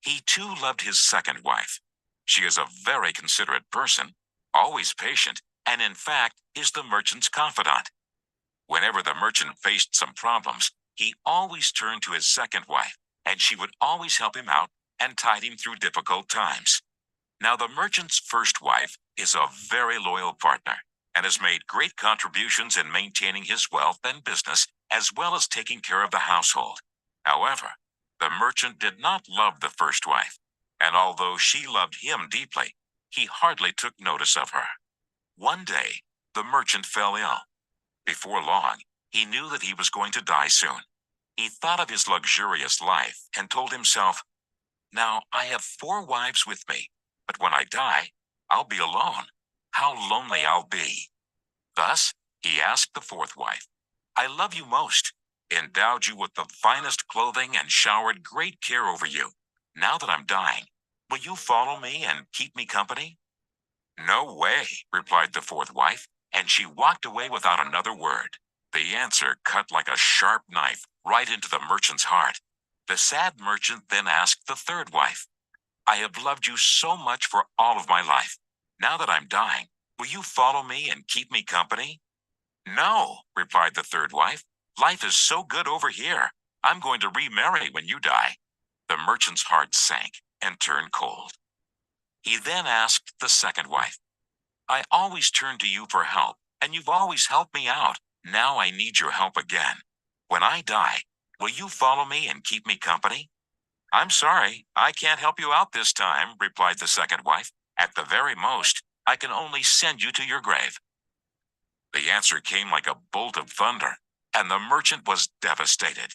He too loved his second wife. She is a very considerate person, always patient, and in fact is the merchant's confidant. Whenever the merchant faced some problems, he always turned to his second wife, and she would always help him out and tide him through difficult times. Now, the merchant's first wife is a very loyal partner and has made great contributions in maintaining his wealth and business, as well as taking care of the household. However, the merchant did not love the first wife, and although she loved him deeply, he hardly took notice of her. One day, the merchant fell ill. Before long, he knew that he was going to die soon. He thought of his luxurious life and told himself, "Now I have four wives with me, but when I die, I'll be alone. How lonely I'll be." Thus, he asked the fourth wife, "I love you most, endowed you with the finest clothing, and showered great care over you. Now that I'm dying, will you follow me and keep me company?" "No way," replied the fourth wife, and she walked away without another word. The answer cut like a sharp knife right into the merchant's heart. The sad merchant then asked the third wife, "I have loved you so much for all of my life. Now that I'm dying, will you follow me and keep me company?" "No," replied the third wife. "Life is so good over here. I'm going to remarry when you die." The merchant's heart sank and turned cold. He then asked the second wife, "I always turn to you for help, and you've always helped me out. Now I need your help again. When I die, will you follow me and keep me company? I'm sorry, I can't help you out this time, replied the second wife. At the very most, I can only send you to your grave. The answer came like a bolt of thunder, and the merchant was devastated.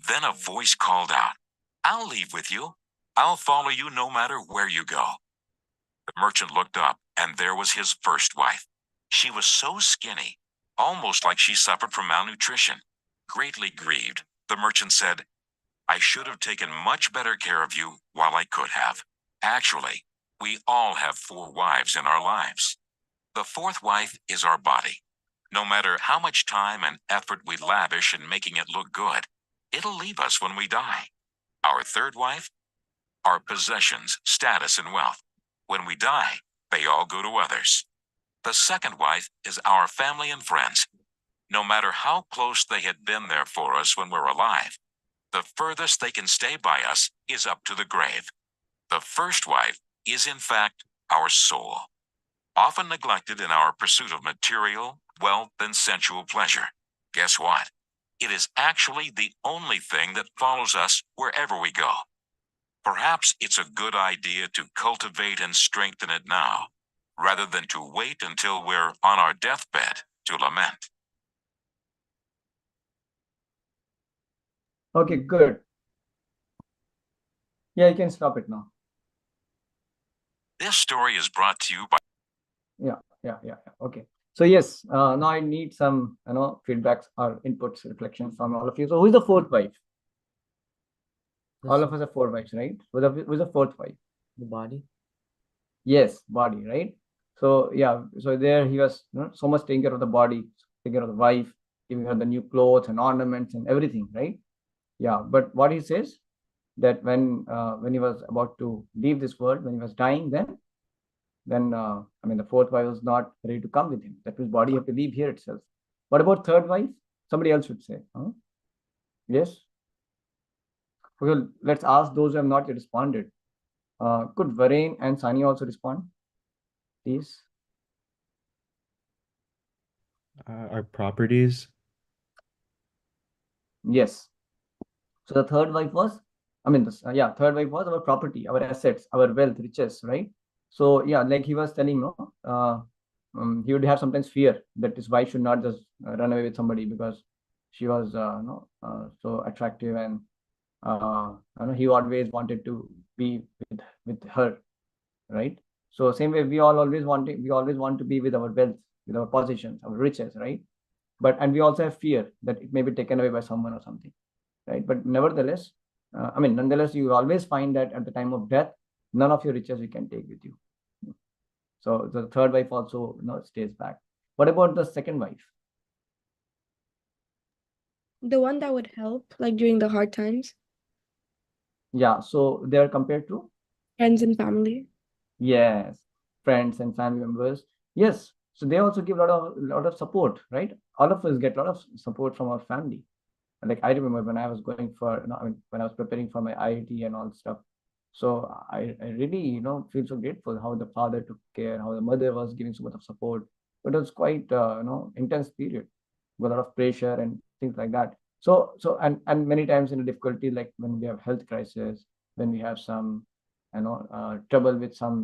Then a voice called out, I'll leave with you. I'll follow you no matter where you go. The merchant looked up, and there was his first wife. She was so skinny, almost like she suffered from malnutrition. Greatly grieved, the merchant said, I should have taken much better care of you while I could have. Actually, we all have 4 wives in our lives. The 4th wife is our body. No matter how much time and effort we lavish in making it look good, it'll leave us when we die. Our 3rd wife? Our possessions, status, and wealth. When we die, they all go to others. The 2nd wife is our family and friends. No matter how close they had been there for us when we're alive, the furthest they can stay by us is up to the grave. The 1st wife is, in fact, our soul, often neglected in our pursuit of material, wealth, and sensual pleasure. Guess what? It is actually the only thing that follows us wherever we go. Perhaps it's a good idea to cultivate and strengthen it now, rather than to wait until we're on our deathbed to lament. Okay, good. Yeah, you can stop it now. This story is brought to you by Yeah. Okay. So yes, now I need some, feedbacks or inputs, reflections from all of you. So who is the 4th wife? All of us are 4 wives, right? Who's the 4th wife? The body. Yes, body, right? So yeah, so there he was, so much taking care of the body, taking care of the wife, giving her the new clothes and ornaments and everything, right? Yeah, but what he says that when he was about to leave this world, when he was dying, then the 4th wife was not ready to come with him. That his body have to leave here itself. What about 3rd wife? Somebody else should say. Huh? Yes. Well, let's ask those who have not yet responded. Could Varane and Sani also respond, please? Our properties. Yes. So the 3rd wife was, 3rd wife was our property, our assets, our wealth, riches, right? So yeah, like he was telling, he would have sometimes fear that his wife should not just run away with somebody because she was, so attractive, and he always wanted to be with her, right? So same way, we always want to be with our wealth, with our possessions, our riches, right? And we also have fear that it may be taken away by someone or something, right? But nevertheless, nonetheless, you will always find that at the time of death, none of your riches you can take with you. So the 3rd wife also, stays back. What about the 2nd wife? The one that would help, like during the hard times, Yeah, so they are compared to, friends and family. yes, friends and family members. Yes, so they also give a lot of support, right? All of us get a lot of support from our family. Like I remember when I was going for, when I was preparing for my IIT and all stuff. So I really, feel so grateful how the father took care, how the mother was giving so much of support. But it was quite, intense period with a lot of pressure and things like that. So and many times in a difficulty, like when we have health crisis, when we have some, trouble with some,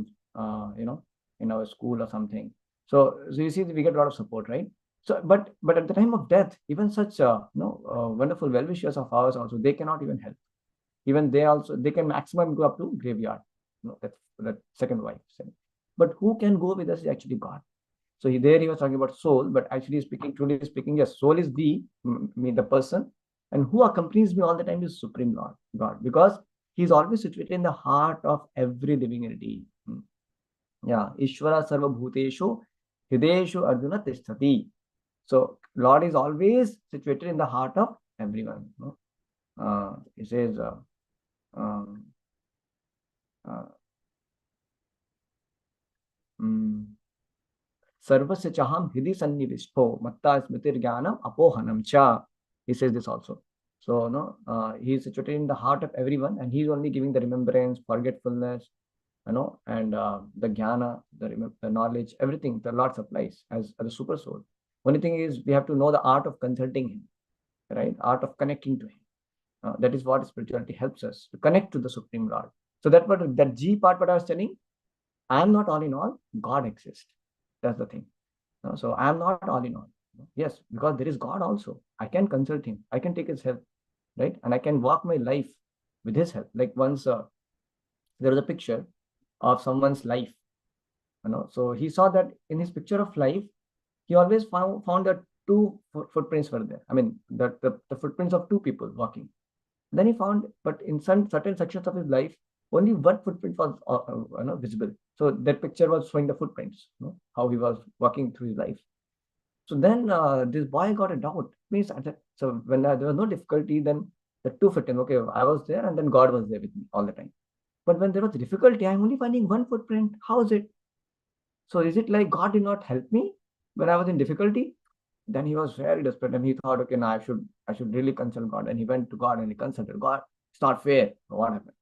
in our school or something. So you see, we get a lot of support, right? So, but at the time of death, even such wonderful well-wishers of ours also, they cannot even help. Even they can maximum go up to graveyard. That's that 2nd wife said. But who can go with us is actually God. So he was talking about soul, but actually truly speaking, yes, soul is the person, and who accompanies me all the time is Supreme Lord, God, because He's always situated in the heart of every living entity. Yeah, Ishvara Sarva Bhuteshu Hideshu Arjuna Tisthati. So Lord is always situated in the heart of everyone. He says, Sarvasya Chaham Hidi Sannivishto Matta Smritir Jnanam Apohanam Cha. He says this also. So he is situated in the heart of everyone, and he's only giving the remembrance, forgetfulness, and the jnana, the knowledge, everything the Lord supplies as a super soul. Only thing is we have to know the art of consulting him. right? Art of connecting to him. That is what spirituality helps us to connect to the Supreme Lord. So that G part, what I was telling, I am not all in all, God exists. That's the thing. So I am not all in all. Yes, because there is God also. I can consult him. I can take his help, right? And I can walk my life with his help. Like once there was a picture of someone's life, so he saw that in his picture of life, he always found that two footprints were there. I mean, the footprints of two people walking. Then he found, but in some certain sections of his life, only one footprint was visible. So that picture was showing the footprints, how he was walking through his life. So then this boy got a doubt. Means so when there was no difficulty, then the two footprints. Okay, I was there, and then God was there with me all the time. But when there was difficulty, I'm only finding one footprint. How is it? So is it like God did not help me when I was in difficulty? Then he was very desperate, and he thought, okay, now I should really consult God. And he went to God and he consulted God. It's not fair. What happened?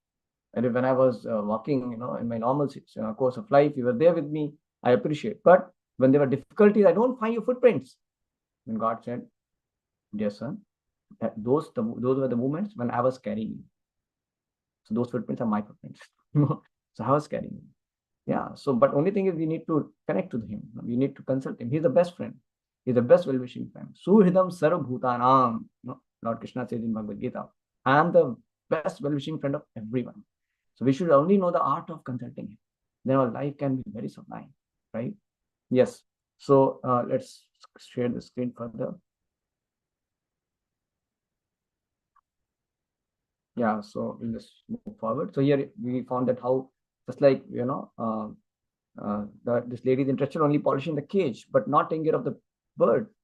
And when I was walking, in my normal course of life, you were there with me. I appreciate. But when there were difficulties, I don't find your footprints. And God said, dear son, those were the moments when I was carrying you. So those footprints are my footprints. So I was carrying you. Yeah. So, but only thing is we need to connect to him. We need to consult him. He's the best friend. He's the best well-wishing friend. Suhridam sarvabhutanam. Lord Krishna says in Bhagavad Gita, I am the best well-wishing friend of everyone. So we should only know the art of consulting him. Then our life can be very sublime, right? Yes. So let's share the screen further. Yeah. So we'll just move forward. So here we found that how, just like, this lady is interested only polishing the cage, but not taking care of the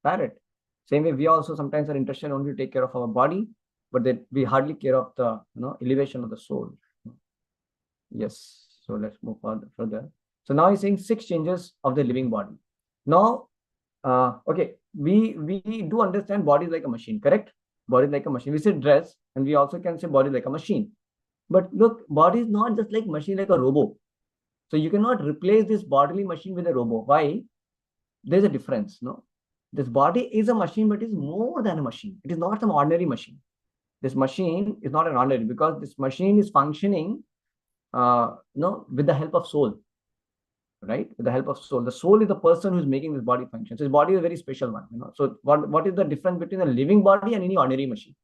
parrot. Same way, we also sometimes are interested only to take care of our body, but that we hardly care of the elevation of the soul. Yes. So let's move further. So now he's saying 6 changes of the living body. Now, okay, we do understand body is like a machine, correct? Body is like a machine. We say dress, and we also can say body like a machine. But look, body is not just like machine, like a robot. So you cannot replace this bodily machine with a robot. Why? There's a difference, no? This body is a machine, but it is more than a machine. It is not some ordinary machine. This machine is not an ordinary, because this machine is functioning, with the help of soul, right? With the help of soul. The soul is the person who's making this body function. So this body is a very special one, So what is the difference between a living body and any ordinary machine?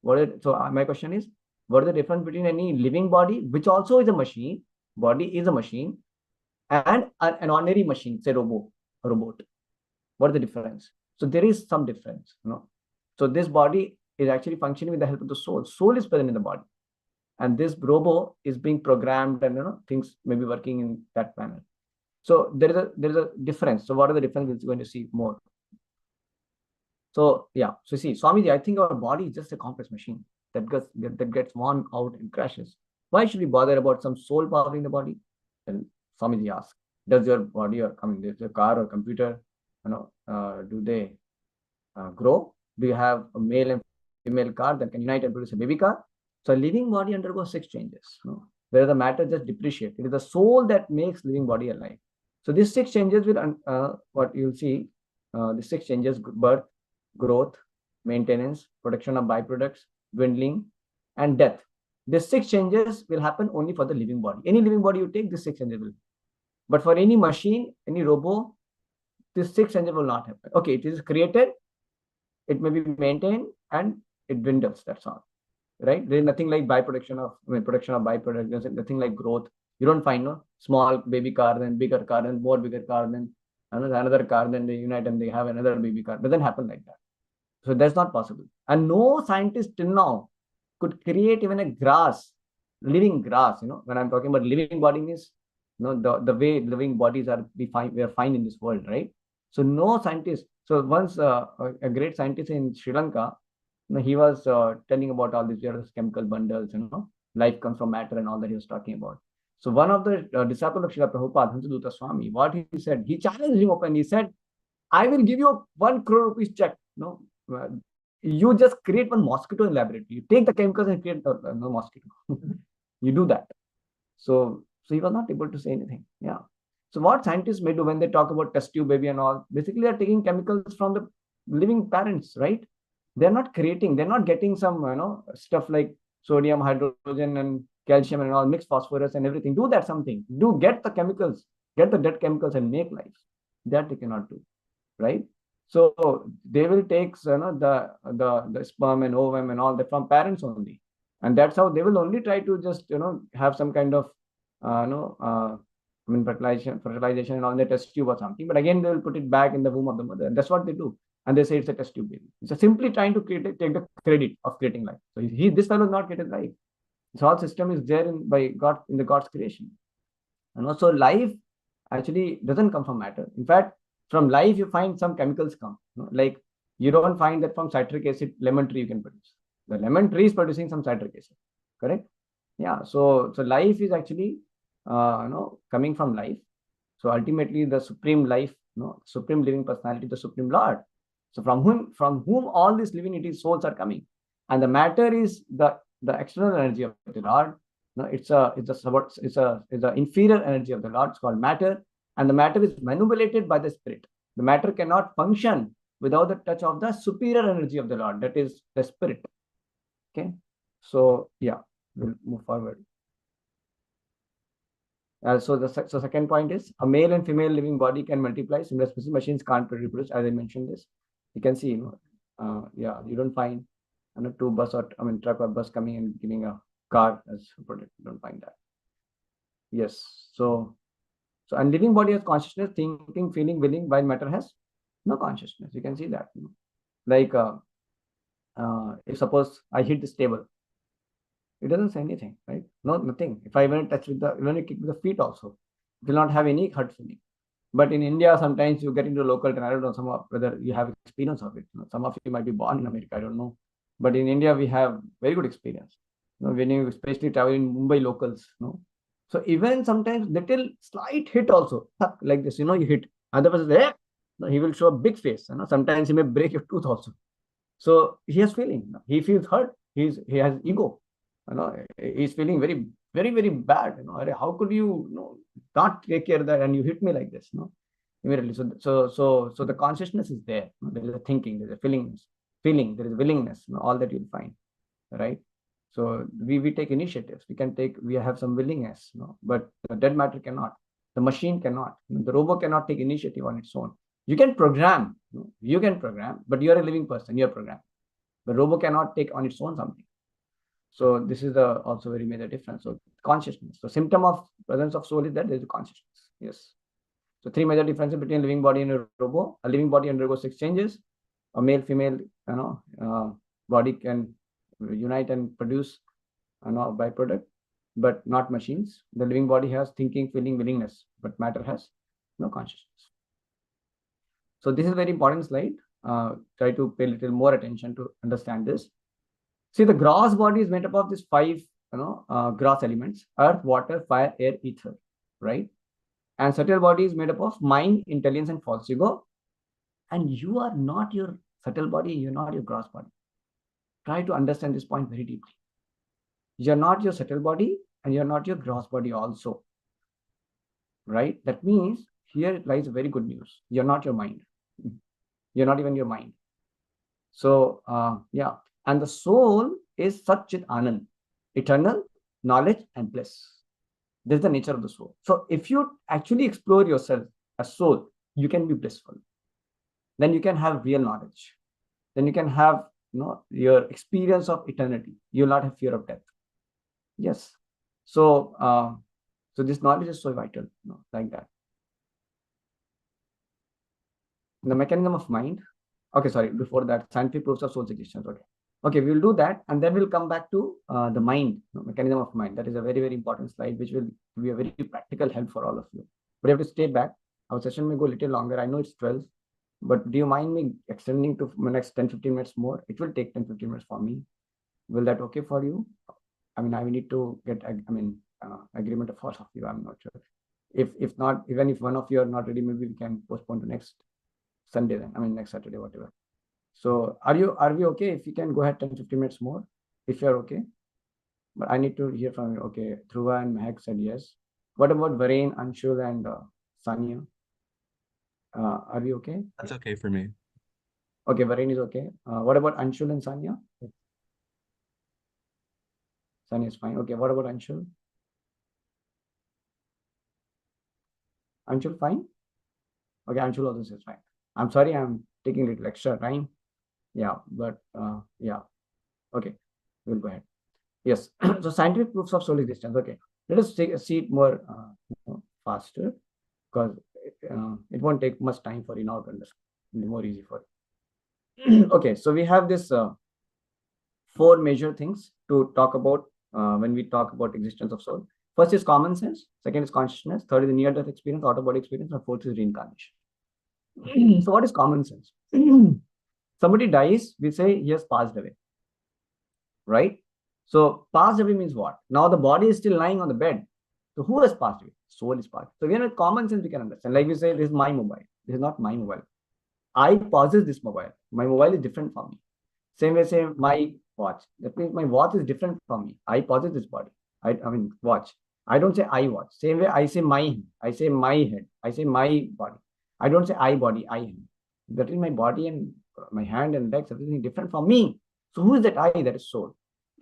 My question is, what is the difference between any living body, which also is a machine, body is a machine, and an ordinary machine, say robot? What is the difference? So there is some difference, So this body is actually functioning with the help of the soul. Soul is present in the body, and this robot is being programmed, and things may be working in that manner. So there is a difference. So what are the differences? We're going to see more. So yeah, so see, Swamiji, I think our body is just a complex machine that gets worn out and crashes. Why should we bother about some soul powering the body? And Swamiji asks, does your body, or does your car or computer, do they grow? Do you have a male and female car that can unite and produce a baby car? So a living body undergoes 6 changes, where the matter just depreciates. It is the soul that makes living body alive. So these 6 changes will, what you'll see, the 6 changes: birth, growth, maintenance, production of byproducts, dwindling, and death. These 6 changes will happen only for the living body. Any living body you take, these 6 changes will. But for any machine, any robot, these 6 changes will not happen. Okay, it is created, it may be maintained, and it dwindles. That's all. Right? There is nothing like production of byproducts. There's nothing like growth. You don't find small baby car, then bigger car, then more bigger car, then another car, then they unite and they have another baby car. It doesn't happen like that. So that's not possible. And no scientist till now could create even a living grass. When I'm talking about living body means, the way living bodies are, we are fine in this world, right? So no scientist. So once a great scientist in Sri Lanka, he was telling about all these various chemical bundles, life comes from matter and all that he was talking about. So one of the disciples of Srila Prabhupada, Hansaduta Swami, what he said, he challenged him openly. He said, I will give you a 1 crore rupees check. You just create one mosquito in laboratory. You take the chemicals and create the mosquito. You do that. So he was not able to say anything. Yeah. So what scientists may do when they talk about test tube baby and all, basically they are taking chemicals from the living parents, right? they're not creating, they're not getting some, stuff like sodium, hydrogen, and calcium and all, mixed phosphorus and everything. Do that something. Do get the chemicals, get the dead chemicals and make life. That they cannot do, right? So they will take, the sperm and ovum and all that from parents only, and that's how they will only try to just, have some kind of, fertilization and all, the test tube or something. But again, they will put it back in the womb of the mother. And that's what they do. And they say it's a test tube baby. It's simply trying to take the credit of creating life. So this fellow is not created life. This whole system is there by God, in the God's creation. And also life actually doesn't come from matter. In fact, from life you find some chemicals come. Like you don't find that from citric acid, lemon tree you can produce. The lemon tree is producing some citric acid, correct? Yeah. So life is actually, coming from life. So ultimately, the supreme life, supreme living personality, the supreme Lord. So from whom all these living entities, souls are coming, and the matter is the external energy of the Lord. It's a inferior energy of the Lord. It's called matter, and the matter is manipulated by the spirit. The matter cannot function without the touch of the superior energy of the Lord, that is the spirit. Okay, so yeah, we'll move forward. So second point is a male and female living body can multiply. Similar species machines can't reproduce. As I mentioned this, you can see, yeah, you don't find, two bus or truck or bus coming and giving a car as a product. You don't find that. Yes. So and living body has consciousness, thinking, feeling, willing, while matter has no consciousness. You can see that. Like if suppose I hit this table, it doesn't say anything, right? No, nothing. If I even touch even kick with the feet also, it will not have any hurt feeling. But in India, sometimes you get into local, and I don't know whether you have experience of it. Some of you might be born in America, I don't know. But in India, we have very good experience. When you especially travel in Mumbai locals, So even sometimes little slight hit also, like this, you hit. Otherwise, he will show a big face. Sometimes he may break your tooth also. So he has feeling. He feels hurt. He has ego. He's feeling very, very, very bad. How could you, not take care of that and you hit me like this? Immediately. So the consciousness is there. There is a thinking. There is a feeling. There is willingness. All that you'll find, right? So we take initiatives. We have some willingness. But the dead matter cannot. The machine cannot. The robot cannot take initiative on its own. You can program. You can program, but you're a living person. You're programmed. The robot cannot take on its own something. So this is the also very major difference. So consciousness. So symptom of presence of soul is that there is a consciousness. Yes. So three major differences between a living body and a robot. A living body undergoes 6 changes. A male, female, body can unite and produce a byproduct, but not machines. The living body has thinking, feeling, willingness, but matter has no consciousness. So this is a very important slide. Try to pay a little more attention to understand this. See, the gross body is made up of these 5, gross elements: earth, water, fire, air, ether, right? And subtle body is made up of mind, intelligence, and false ego. And you are not your subtle body, you're not your gross body. Try to understand this point very deeply. You're not your subtle body and you're not your gross body also, right? That means here lies very good news. You're not your mind. You're not even your mind. So, yeah. And the soul is Satchit Anand, eternal knowledge and bliss. This is the nature of the soul. So if you actually explore yourself as soul, you can be blissful. Then you can have real knowledge. Then you can have, your experience of eternity. You'll not have fear of death. Yes. So, so this knowledge is so vital, like that. The mechanism of mind. Okay, sorry. Before that, scientific proofs of soul suggestions. Okay, we'll do that, and then we'll come back to the mind, mechanism of mind. That is a very, very important slide, which will be a very practical help for all of you. But you have to stay back. Our session may go a little longer. I know it's 12, but do you mind me extending to the next 10-15 minutes more? It will take 10-15 minutes for me. Will that okay for you? I mean, I need to get, agreement of all of you. I'm not sure. If not, even if one of you are not ready, maybe we can postpone to next Sunday then. Next Saturday, whatever. So are we okay? If you can go ahead 10-15 minutes more, if you're okay. But I need to hear from you. Okay, Dhruva and Mehak said yes. What about Varun, Anshul, and Sania? Are we okay? That's okay for me. Okay, Varun is okay. What about Anshul and Sanya? Sanya is fine. Okay, what about Anshul? Anshul fine? Okay, Anshul also says fine. I'm sorry, I'm taking a little extra time. Yeah, but yeah. Okay, we'll go ahead. Yes. So scientific proofs of soul existence. Okay, let us see it more faster, because it won't take much time for you now to understand. It'll be more easy for you. Okay, so we have this 4 major things to talk about when we talk about existence of soul. First is common sense. Second is consciousness. Third is near-death experience, out-of-body experience, and fourth is reincarnation. So what is common sense? Somebody dies, we say he has passed away, right? So passed away means what? Now the body is still lying on the bed. So who has passed away? Soul is passed. So again, with common sense, we can understand. Like we say, this is my mobile. This is not my mobile. I possess this mobile. My mobile is different from me. Same way, say my watch. That means my watch is different from me. I possess this body. I mean watch. I don't say I watch. Same way I say my head. I say my body. I don't say I body, I hand. That is my body and my hand and legs, everything different from me. So who is that I? That is soul.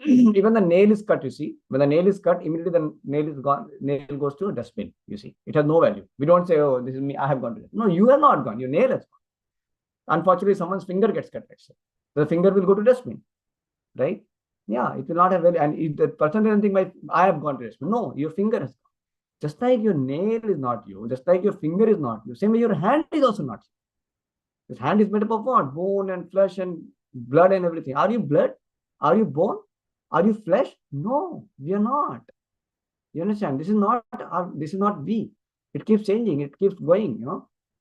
Even the nail is cut, you see. When the nail is cut, immediately the nail is gone, nail goes to a dustbin, you see. It has no value. We don't say, oh, this is me, I have gone to that. No, you have not gone, your nail has gone. Unfortunately, someone's finger gets cut, let's say. The finger will go to dustbin, right? Yeah, it will not have value. And if the person doesn't think, I have gone to dustbin. No, your finger has gone. Just like your nail is not you, just like your finger is not you, same way your hand is also not you. This hand is made up of what? Bone and flesh and blood and everything. Are you blood? Are you bone? Are you flesh? No, we are not. You understand? This is not we. It keeps changing. It keeps going.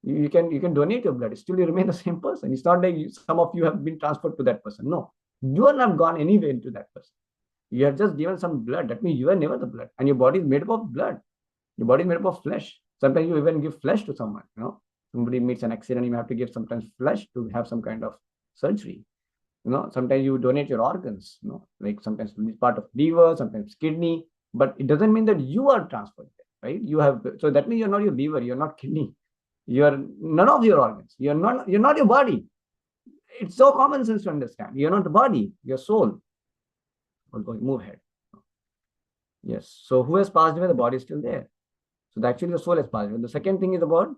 You can donate your blood. Still, you remain the same person. It's not like some of you have been transferred to that person. No, you are not gone anywhere into that person. You have just given some blood. That means you are never the blood, and your body is made up of blood. Your body is made up of flesh. Sometimes you even give flesh to someone. Somebody meets an accident, you have to give sometimes flesh to have some kind of surgery. Sometimes you donate your organs. Like sometimes it's part of liver, sometimes kidney, but it doesn't mean that you are transferred there, right? So that means you're not your liver, you're not kidney, you're none of your organs. You're not your body. It's so common sense to understand. You're not the body, your soul. Move ahead. Yes. So who has passed away? The body is still there. So actually the soul has passed away. The second thing is about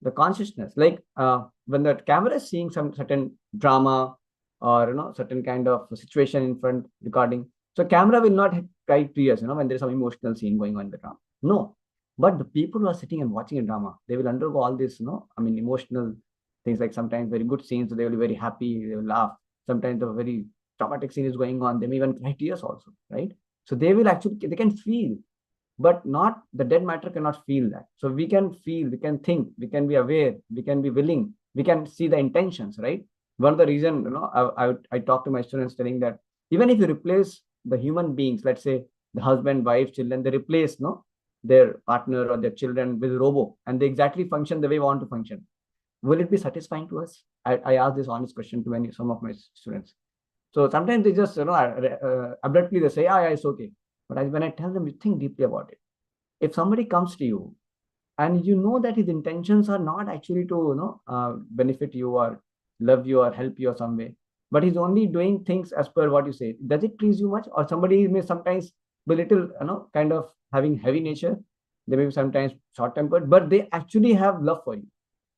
the consciousness. Like when the camera is seeing some certain drama or certain kind of situation in front recording. So camera will not cry tears, when there's some emotional scene going on in the drama. No. But the people who are sitting and watching a drama, they will undergo all this, emotional things. Like sometimes very good scenes, so they will be very happy, they will laugh. Sometimes the very traumatic scene is going on, they may even cry tears also, right? So they can feel, but not the dead matter cannot feel that. So we can feel, we can think, we can be aware, we can be willing, we can see the intentions, right? One of the reason, I talk to my students telling that even if you replace the human beings, let's say the husband, wife, children, they replace their partner or their children with a robo, and they exactly function the way we want to function. Will it be satisfying to us? I ask this honest question to some of my students. So sometimes they just abruptly they say, yeah, it's okay. But when I tell them, you think deeply about it. If somebody comes to you and you know that his intentions are not actually to benefit you or love you or help you or some way, but he's only doing things as per what you say, does it please you much? Or somebody may sometimes be little kind of having heavy nature, they may be sometimes short-tempered, but they actually have love for you.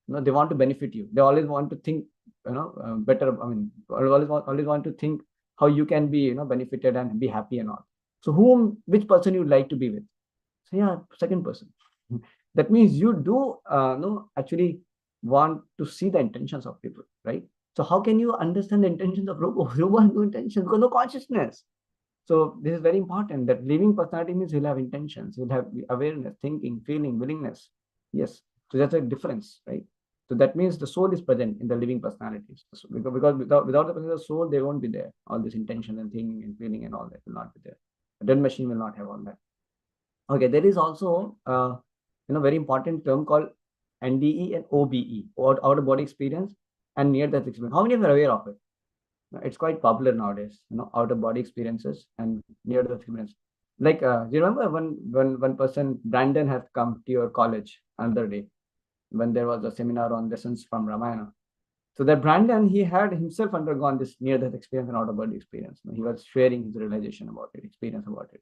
They want to benefit you. They always want to think better. I mean, always want to think how you can be benefited and be happy and all. So which person you would like to be with? So yeah, second person. That means you do actually want to see the intentions of people, right? So how can you understand the intentions of Robo? Robo has no intentions because no consciousness. So this is very important, that living personality means you'll have intentions, you'll have awareness, thinking, feeling, willingness. Yes. So that's a difference, right? So that means the soul is present in the living personalities. So because without the presence of the soul, they won't be there. All this intention and thinking and feeling and all that will not be there. A dead machine will not have all that. Okay, there is also very important term called NDE and OBE, or out of body experience and near death experience. How many of you are aware of it? It's quite popular nowadays, out of body experiences and near death experience. Like, do you remember when one person, Brandon, had come to your college another day when there was a seminar on lessons from Ramayana? So that Brandon, he had himself undergone this near-death experience and out-of-body experience. He was sharing his realization about it, experience about it.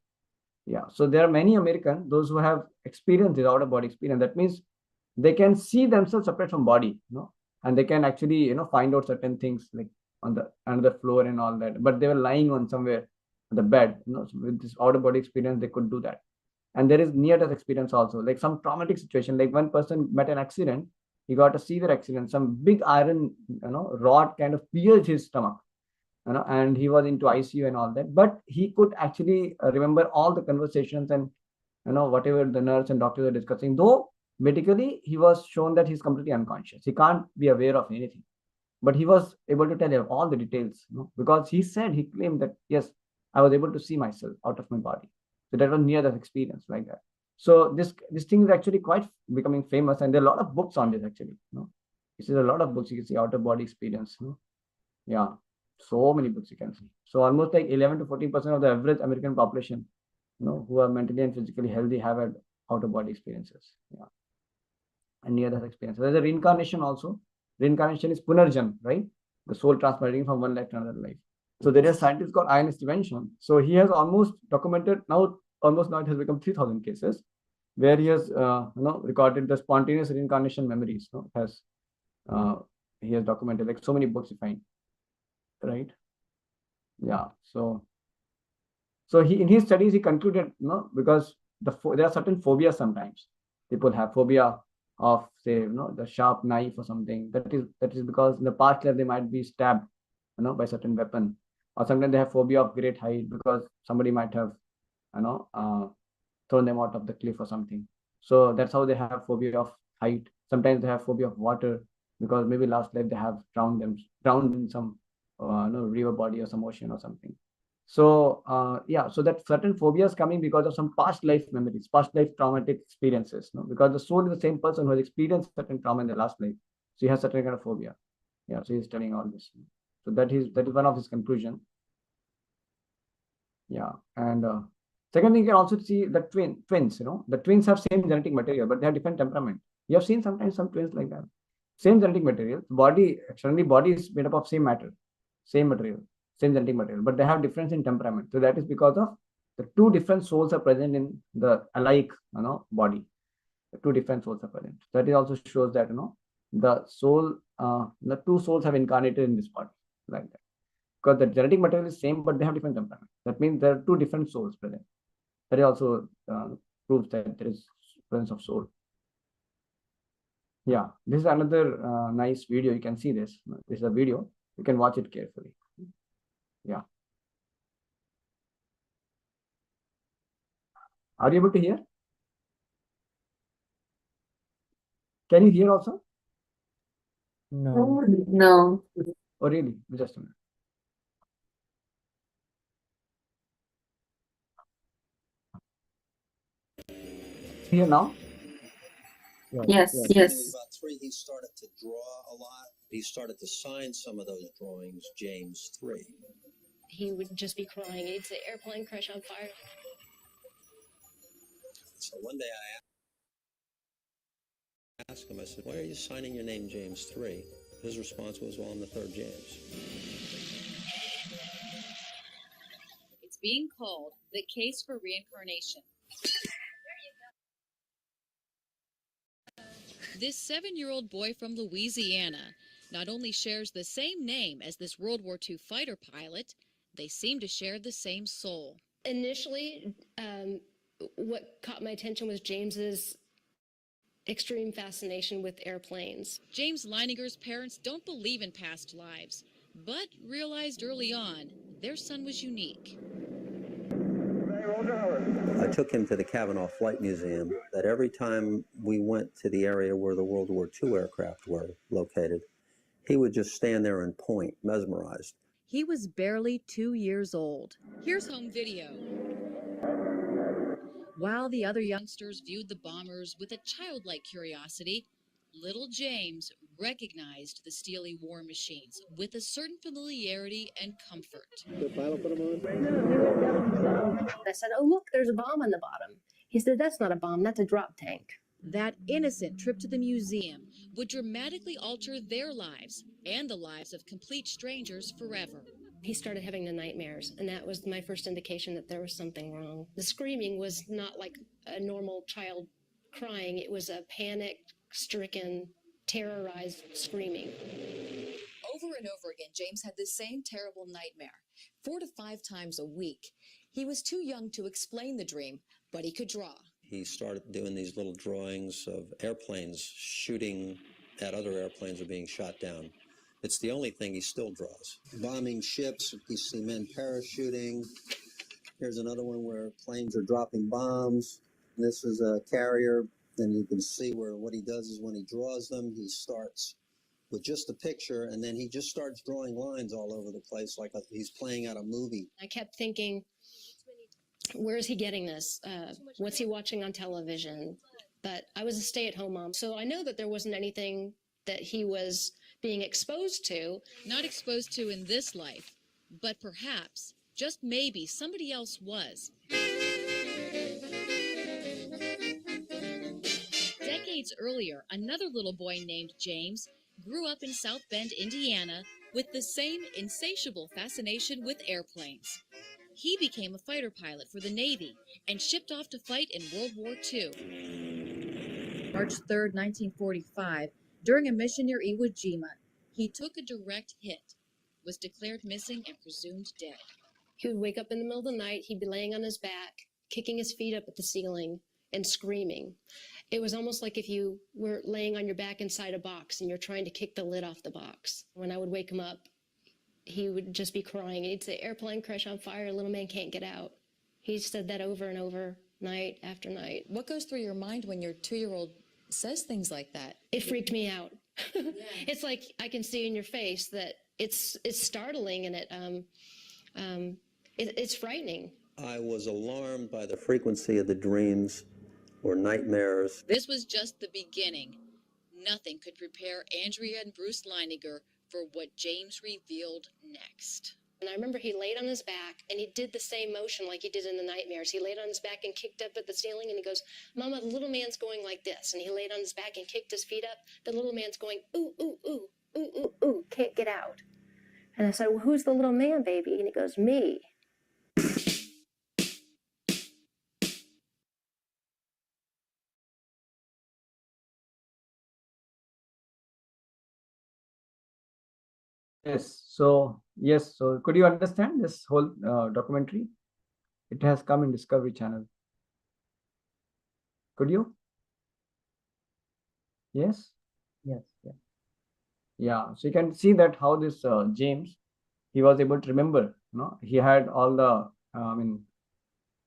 Yeah. So there are many Americans, those who have experienced this out-of-body experience. That means they can see themselves separate from body, and they can actually, find out certain things like on the another floor and all that. But they were lying on somewhere on the bed, so with this out-of-body experience, they could do that. And there is near-death experience also, like some traumatic situation. Like one person met an accident, he got a severe accident, some big iron, rod kind of pierced his stomach, and he was into ICU and all that. But he could actually remember all the conversations and whatever the nurse and doctors are discussing. Though medically he was shown that he's completely unconscious, he can't be aware of anything, but he was able to tell you all the details, because he claimed that yes, I was able to see myself out of my body. So that was near that experience like that. So this thing is actually quite becoming famous, and there are a lot of books on this actually. You see a lot of books, you can see out of body experience. Yeah, so many books you can see. So almost like 11 to 14% of the average American population, who are mentally and physically healthy, have had out of body experiences. Yeah, and near death experience. There's a reincarnation also. Reincarnation is punarjan, right? The soul transmitting from one life to another life. So there is a scientist called Ian Stevenson. So he has almost documented now it has become 3,000 cases where he has recorded the spontaneous reincarnation memories. He has documented like so many books you find, right? Yeah. So he in his studies he concluded, because there are certain phobias sometimes. People have phobia of, say, the sharp knife or something. That is because in the past life they might be stabbed, by certain weapon, or sometimes they have phobia of great height because somebody might have, thrown them out of the cliff or something. So that's how they have phobia of height. Sometimes they have phobia of water because maybe last life they have drowned in some river body or some ocean or something. So so that certain phobias coming because of some past life memories, past life traumatic experiences, because the soul is the same person who has experienced certain trauma in the last life, so he has certain kind of phobia. Yeah, so he's telling all this. So that is one of his conclusion. Yeah, and second thing, you can also see the twins. The twins have same genetic material, but they have different temperament. You have seen sometimes some twins like that, same genetic material. Body is made up of same matter, same material, same genetic material, but they have difference in temperament. So that is because of the two different souls are present in the alike, body. The two different souls are present. That is also shows that the soul, the two souls have incarnated in this body like that. Because the genetic material is same, but they have different temperament. That means there are two different souls present. That also proves that there is presence of soul. Yeah, this is another nice video. You can see this. This is a video. You can watch it carefully. Yeah. Are you able to hear? Can you hear also? No. No. Oh, really? Just a minute. Here now? Yes. When he was about 3, he started to draw a lot. He started to sign some of those drawings, James 3. He would just be crying. He'd say, "Airplane crash on fire." So one day I asked him, I said, "Why are you signing your name James 3? His response was, "Well, I'm the third James." It's being called the case for reincarnation. This 7-year-old boy from Louisiana not only shares the same name as this World War II fighter pilot, they seem to share the same soul. Initially, what caught my attention was James's extreme fascination with airplanes. James Leininger's parents don't believe in past lives, but realized early on their son was unique. I took him to the Kavanaugh Flight Museum, that every time we went to the area where the World War II aircraft were located, he would just stand there and point, mesmerized. He was barely 2 years old. Here's home video. While the other youngsters viewed the bombers with a childlike curiosity, little James recognized the steely war machines with a certain familiarity and comfort. I said, "Oh, look, there's a bomb on the bottom." He said, "That's not a bomb, that's a drop tank." That innocent trip to the museum would dramatically alter their lives and the lives of complete strangers forever. He started having the nightmares, and that was my first indication that there was something wrong. The screaming was not like a normal child crying. It was a panic-stricken, terrorized screaming. Over and over again, James had the same terrible nightmare, 4 to 5 times a week. He was too young to explain the dream, but he could draw. He started doing these little drawings of airplanes shooting at other airplanes or being shot down. It's the only thing he still draws. Bombing ships, you see men parachuting. Here's another one where planes are dropping bombs. This is a carrier, and you can see where what he does is when he draws them, he starts with just a picture, and then he just starts drawing lines all over the place like he's playing out a movie. I kept thinking, where is he getting this? What's he watching on television? But I was a stay-at-home mom, so I know that there wasn't anything that he was being exposed to. Not exposed to in this life, but perhaps, just maybe, somebody else was. Decades earlier, another little boy named James grew up in South Bend, Indiana, with the same insatiable fascination with airplanes. He became a fighter pilot for the Navy and shipped off to fight in World War II. March 3, 1945, during a mission near Iwo Jima, he took a direct hit, was declared missing and presumed dead. He would wake up in the middle of the night, he'd be laying on his back, kicking his feet up at the ceiling and screaming. It was almost like if you were laying on your back inside a box and you're trying to kick the lid off the box. When I would wake him up, he would just be crying. He'd say, "Airplane crash on fire, little man can't get out." He said that over and over, night after night. What goes through your mind when your 2-year-old says things like that? It freaked me out. It's like I can see in your face that it's startling and it's frightening. I was alarmed by the frequency of the dreams or nightmares. This was just the beginning. Nothing could prepare Andrea and Bruce Leininger for what James revealed next. And I remember he laid on his back and he did the same motion like he did in the nightmares. He laid on his back and kicked up at the ceiling and he goes, "Mama, the little man's going like this." And he laid on his back and kicked his feet up. The little man's going, "Ooh, ooh, ooh, ooh, ooh, ooh, can't get out." And I said, "Well, who's the little man, baby?" And he goes, "Me." Yes, so could you understand this whole documentary? It has come in Discovery Channel. Could you? Yes? Yes. Yeah, so you can see that how this James, he was able to remember, he had all the,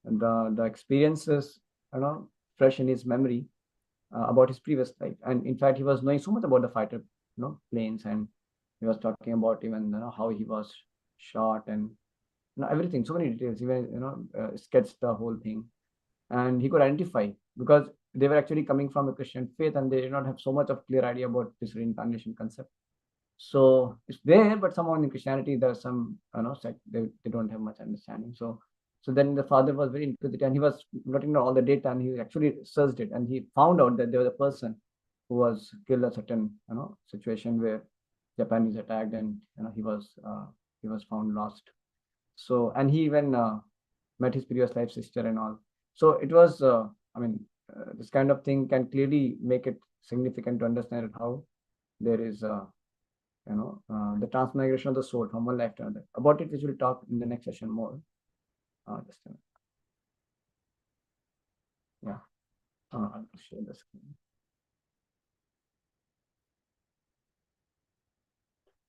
the experiences, fresh in his memory about his previous life. And in fact, he was knowing so much about the fighter, planes, and he was talking about even, how he was shot and everything, so many details, even, sketched the whole thing. And he could identify because they were actually coming from a Christian faith and they did not have so much of clear idea about this reincarnation concept. So it's there, but somehow in Christianity, there's some, they don't have much understanding. So then the father was very into it and he was noting all the data and he actually searched it and he found out that there was a person who was killed a certain, situation where Japanese attacked and, he was found lost. So, and he even met his previous life sister and all. So it was, this kind of thing can clearly make it significant to understand how there is, the transmigration of the soul from one life to another. About it, which we'll talk in the next session more. Just a minute. Yeah, I'll share the screen.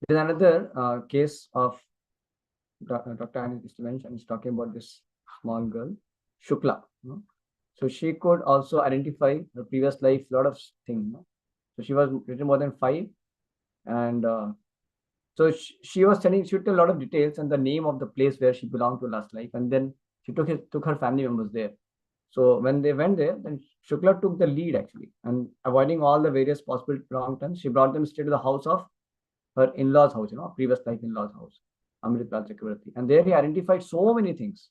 There's another case of Dr. Anil mentioned. He's talking about this small girl, Shukla. So she could also identify her previous life, lot of things. So she was little more than 5, and so she was telling, she would tell a lot of details and the name of the place where she belonged to last life, and then she took her family members there. So when they went there, then Shukla took the lead actually, and avoiding all the various possible wrong turns, she brought them straight to the house of her in-laws' house, previous life in-laws' house, Amrit Chakravarti, and there he identified so many things.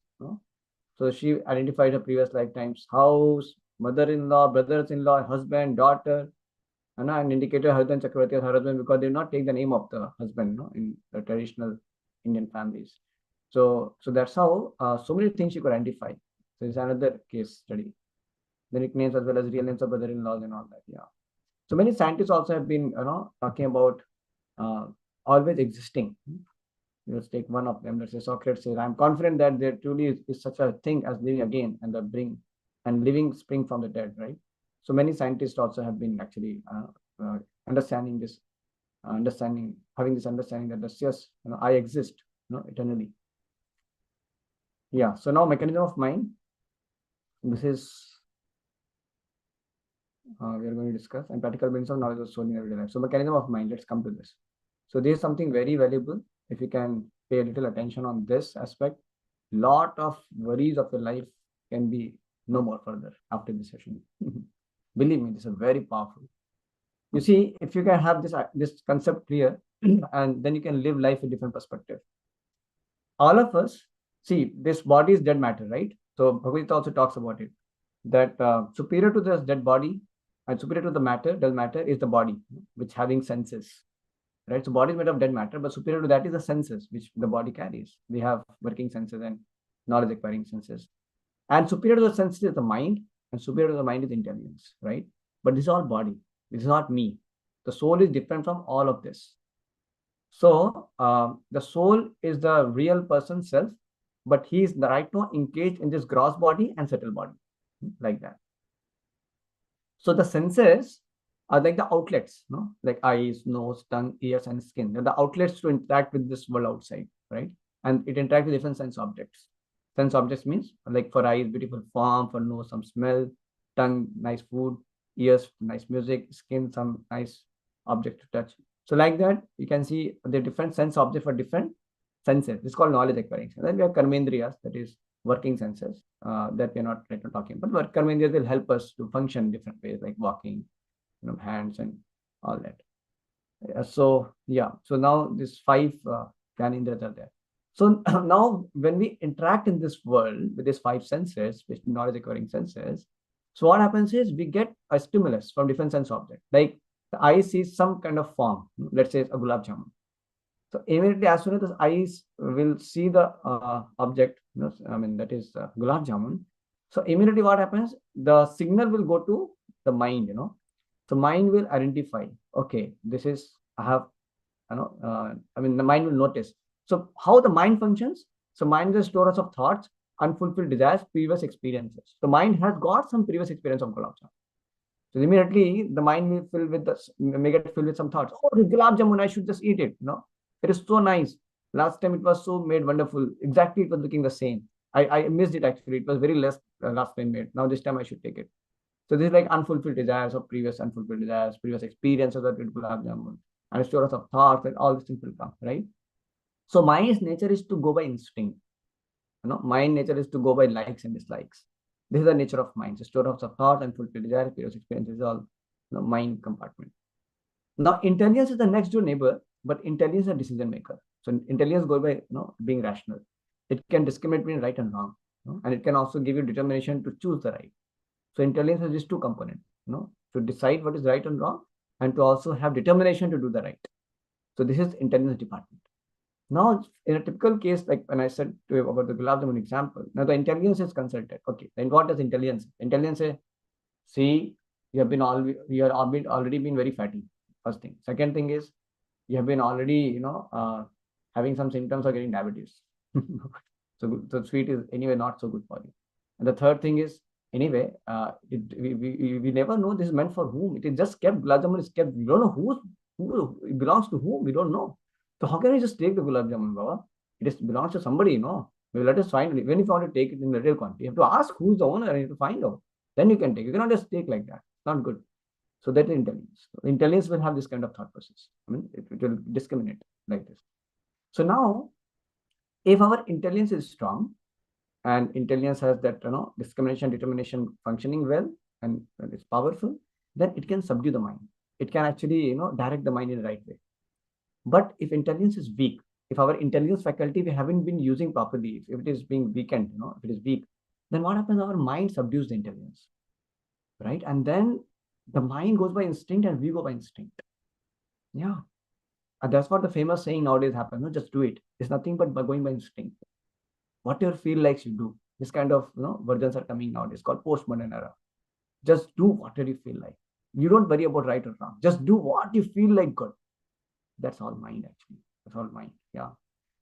So she identified her previous lifetimes, house, mother-in-law, brothers-in-law, husband, daughter, an indicator other than Chakravarti as her husband because they did not take the name of the husband, in the traditional Indian families. So that's how so many things you could identify. So it's another case study. The nicknames as well as real names of brother-in-laws and all that. Yeah. So many scientists also have been, talking about always existing. Let's take one of them. Let's say Socrates says, "I'm confident that there truly is such a thing as living again and living spring from the dead." Right. So many scientists also have been actually having this understanding that the yes, I exist, eternally. Yeah. So now mechanism of mind. This is we are going to discuss, and practical means of knowledge of soul in everyday life. So mechanism of mind. Let's come to this. So this is something very valuable. If you can pay a little attention on this aspect, lot of worries of your life can be no more further after this session. Believe me, this is very powerful. You see, if you can have this concept clear, and then you can live life with different perspective. All of us, see, this body is dead matter, right? So Bhagavad Gita also talks about it, that superior to this dead body and superior to the matter, dull matter, is the body, which having senses. Right, so body is made of dead matter, but superior to that is the senses which the body carries. We have working senses and knowledge acquiring senses, and superior to the senses is the mind, and superior to the mind is intelligence. Right, but this is all body. This is not me. The soul is different from all of this. So the soul is the real person self, but he is right now engaged in this gross body and subtle body, like that. So the senses are like the outlets, like eyes, nose, tongue, ears, and skin. They're the outlets to interact with this world outside, right? And it interacts with different sense objects. Sense objects means, like, for eyes, beautiful form; for nose, some smell; tongue, nice food; ears, nice music; skin, some nice object to touch. So like that, you can see the different sense objects for different senses. This is called knowledge acquiring. And then we have karmendriyas, that is working senses, that we're not right now talking about. But karmendriyas will help us to function in different ways, like walking, hands and all that. So yeah, so now these 5 gyanendras are there. So now when we interact in this world with these 5 senses, which knowledge acquiring senses, so what happens is we get a stimulus from different sense object. Like the eye sees some kind of form, let's say a gulab jamun. So immediately, as soon as the eyes will see the object, that is gulab jamun. So immediately what happens? The signal will go to the mind, So mind will identify, okay, this is, I have, the mind will notice. So how the mind functions? So mind is a storage of thoughts, unfulfilled desires, previous experiences. The mind has got some previous experience of gulab jamun. So immediately the mind may get filled with some thoughts. Oh, this gulab jamun, I should just eat it. It is so nice. Last time it was so made wonderful. Exactly, it was looking the same. I missed it actually. It was very less last time made. Now this time I should take it. So this is like unfulfilled desires of previous unfulfilled desires, previous experiences of gulab jamun, and stories of thoughts, and all these things will come, right? So mind's nature is to go by instinct. Mind nature is to go by likes and dislikes. This is the nature of mind. So stories of thought and fulfilled desire, previous experiences, all mind compartment. Now intelligence is the next door neighbor, but intelligence is a decision maker. So intelligence goes by being rational. It can discriminate between right and wrong, and it can also give you determination to choose the right. So intelligence has these 2 components, to decide what is right and wrong, and to also have determination to do the right. So this is intelligence department. Now, in a typical case, like when I said to you about the gulab jamun example, now the intelligence is consulted. Okay, then what does intelligence? Intelligence say, see, you have already been very fatty. First thing. Second thing is, you have been already, having some symptoms of getting diabetes. So sweet is anyway not so good for you. And the third thing is, anyway, we never know this is meant for whom. It is just kept. Gulab jamun is kept. We don't know who it belongs to whom. We don't know. So how can we just take the gulab jamun, Baba? It belongs to somebody, Maybe let us find it. Even if you want to take it in the real quantity, you have to ask who's the owner and you have to find out. Then you can take. You cannot just take like that. It's not good. So that is intelligence. Intelligence will have this kind of thought process. It will discriminate like this. So now, if our intelligence is strong, and intelligence has that discrimination, determination functioning well, and it's powerful, then it can subdue the mind. It can actually direct the mind in the right way. But if intelligence is weak, if our intelligence faculty we haven't been using properly, if it is being weakened, if it is weak, then what happens? Our mind subdues the intelligence, right? And then The mind goes by instinct and we go by instinct. Yeah. And that's what the famous saying nowadays happens. No, just do it. It's nothing but by going by instinct. Whatever feel likes you do. This kind of versions are coming nowadays called postmodern era. Just do whatever you feel like. You don't worry about right or wrong. Just do what you feel like good. That's all mind actually. That's all mind. Yeah.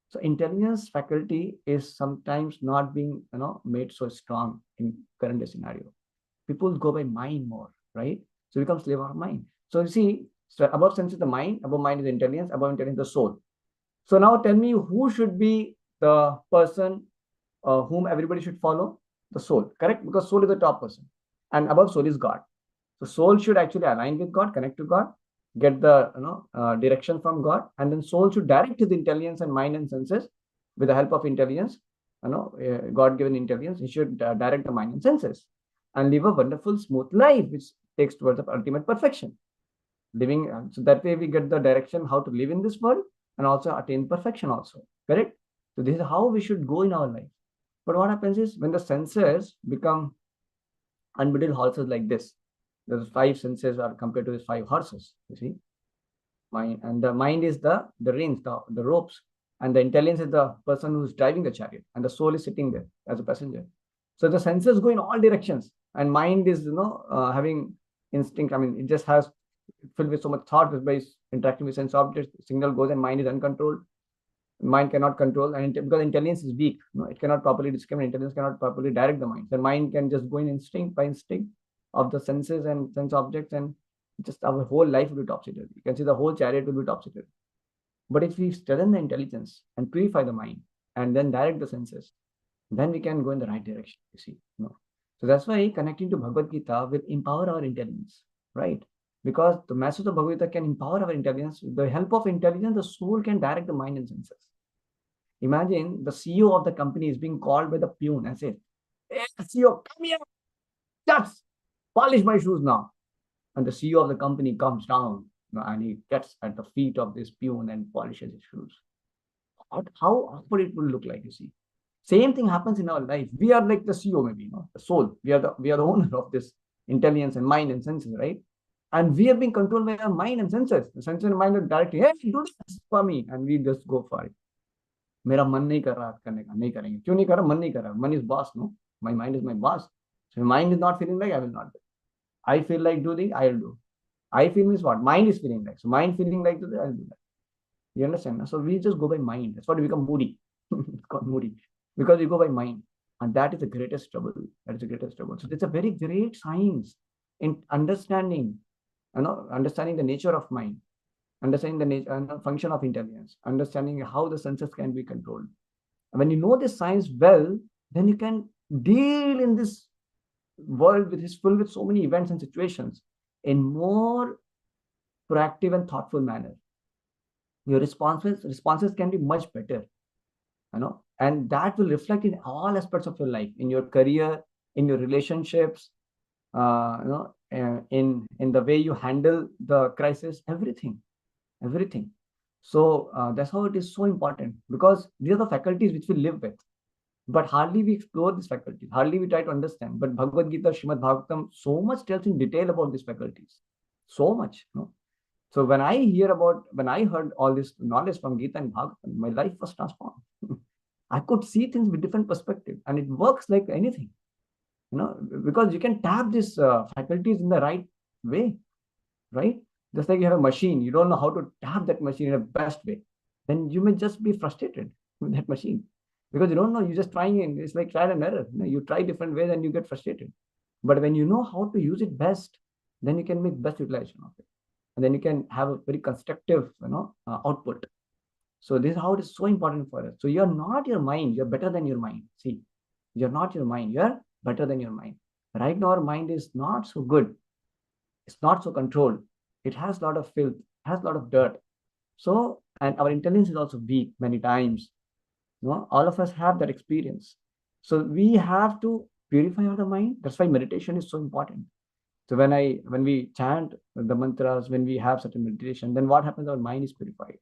So intelligence faculty is sometimes not being made so strong in current day scenario. People go by mind more, right? So become slave of mind. So you see, so above sense is the mind, above mind is intelligence, above intelligence the soul. So now tell me who should be the person whom everybody should follow? The soul, correct? Because soul is the top person, and above soul is God. So soul should actually align with God, connect to God, get the direction from God, and then soul should direct his intelligence and mind and senses with the help of intelligence. God-given intelligence. He should direct the mind and senses and live a wonderful, smooth life, which takes towards the ultimate perfection. Living so that way we get the direction how to live in this world and also attain perfection also. Correct? So this is how we should go in our life. But what happens is when the senses become unbridled horses like this, the 5 senses are compared to these 5 horses. You see, mind, and the mind is the reins, the ropes, and the intelligence is the person who's driving the chariot, and the soul is sitting there as a passenger. So the senses go in all directions, and mind is having instinct. I mean, it just has filled with so much thought by interacting with sense objects. Signal goes, and mind is uncontrolled. Mind cannot control, and because intelligence is weak, it cannot properly discriminate. Intelligence cannot properly direct the mind. The mind can just go in instinct by instinct of the senses and sense objects, and just our whole life will be topsy-turvy. You can see the whole chariot will be topsy-turvy. But if we strengthen the intelligence and purify the mind and then direct the senses, then we can go in the right direction. You see, So that's why connecting to Bhagavad Gita will empower our intelligence, right? Because the message of Bhagavad Gita can empower our intelligence. With the help of intelligence, the soul can direct the mind and senses. Imagine the CEO of the company is being called by the peon and says, "Hey, CEO, come here, just polish my shoes now." And the CEO of the company comes down and he gets at the feet of this peon and polishes his shoes. How awkward it will look like, you see. Same thing happens in our life. We are like the CEO, maybe, the soul. We are the owner of this intelligence and mind and senses, right? And we are being controlled by our mind and senses. The senses and mind are directly, hey, do this for me, and we just go for it. मेरा मन नहीं कर रहा करने का, नहीं करेंगे. क्यों नहीं कर रहा? मन नहीं कर रहा. मन is boss, no? My mind is my boss. So my mind is not feeling like, I will not do. I feel like doing, I will do. I feel means what? Mind is feeling like. So mind feeling like to do, I'll do that. You understand? So we just go by mind. That's why we become moody. It's called moody. Because we go by mind. And that is the greatest trouble. That is the greatest trouble. So it's a very great science in understanding, understanding the nature of mind, understanding the nature and function of intelligence, understanding how the senses can be controlled. And when you know this science well, then you can deal in this world which is full with so many events and situations in more proactive and thoughtful manner. Your responses can be much better, and that will reflect in all aspects of your life, in your career, in your relationships, in the way you handle the crisis, everything. So that's how it is so important, because these are the faculties which we live with, but hardly we explore these faculties, hardly we try to understand. But Bhagavad Gita, Srimad Bhagavatam, so much tells in detail about these faculties, so much. So when I heard all this knowledge from Gita and Bhagavatam, my life was transformed. I could see things with different perspective, and it works like anything, because you can tap these faculties in the right way, right? Just like you have a machine, you don't know how to tap that machine in the best way, then you may just be frustrated with that machine because you don't know. You're just trying it. It's like trial and error. You try different ways and you get frustrated. But when you know how to use it best, then you can make best utilization of it, and then you can have a very constructive, output. So this is how it is so important for us. So you're not your mind. You're better than your mind. See, you're not your mind. You're better than your mind. Right now, our mind is not so good. It's not so controlled. It has a lot of filth, has a lot of dirt. So, and our intelligence is also weak many times. All of us have that experience. So we have to purify our mind. That's why meditation is so important. So when we chant the mantras, when we have certain meditation, then what happens? Our mind is purified.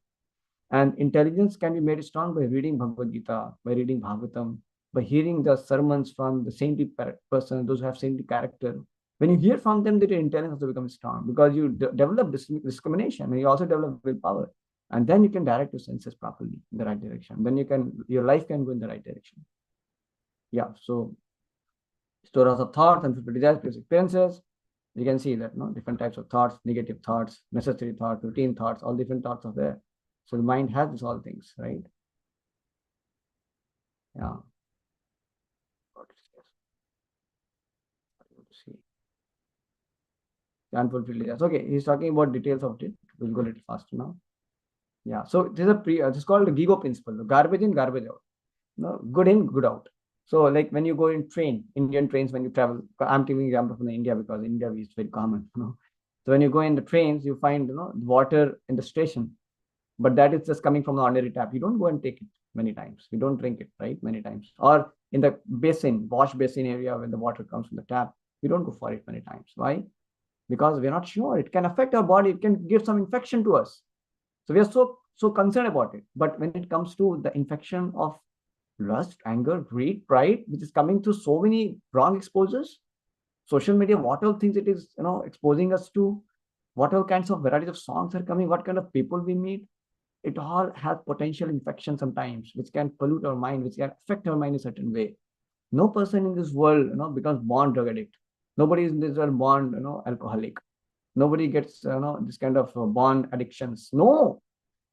And intelligence can be made strong by reading Bhagavad Gita, by reading Bhagavatam, by hearing the sermons from the saintly person, those who have saintly character, When you hear from them, that your intelligence also becomes strong, because you develop discrimination, and you also develop willpower, and then you can direct your senses properly in the right direction. Then your life can go in the right direction. Yeah. So stories of thoughts and desires, experiences. You can see that, different types of thoughts, negative thoughts, necessary thoughts, routine thoughts, all different thoughts are there. So the mind has these all things, right? Yeah. See. Unfulfilled desires. Okay, he's talking about details of it. We'll go a little faster now. Yeah. So this is this is called the GIGO principle. Garbage in, garbage out. Good in, good out. So like when you go in Indian trains, when you travel, I'm taking example from India because in India it's very common. So when you go in the trains, you find water in the station, but that is just coming from the ordinary tap. You don't go and take it many times. You don't drink it, right? Many times. Or in the basin, wash basin area, when the water comes from the tap, you don't go for it many times. Why? Because we're not sure. It can affect our body. It can give some infection to us. So we are so concerned about it. But when it comes to the infection of lust, anger, greed, pride, which is coming through so many wrong exposures, social media, what all things it is, exposing us to, what all kinds of varieties of songs are coming, what kind of people we meet, it all has potential infection sometimes, which can pollute our mind, which can affect our mind in a certain way. No person in this world, becomes born drug addict. Nobody in this world born, alcoholic. Nobody gets, this kind of born addictions. No,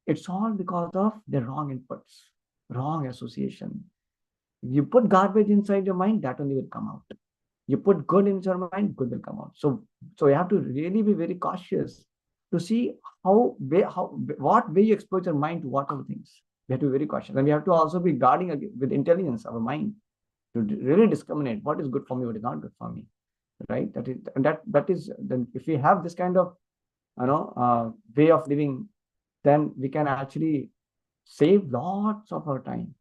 it's all because of the wrong inputs, wrong association. You put garbage inside your mind, that only will come out. You put good in your mind, good will come out. So you have to really be very cautious to see what way you expose your mind to what other things. We have to be very cautious, and we have to also be guarding with intelligence our mind to really discriminate what is good for me, what is not good for me. Right? That is then if we have this kind of way of living, then we can actually save lots of our time,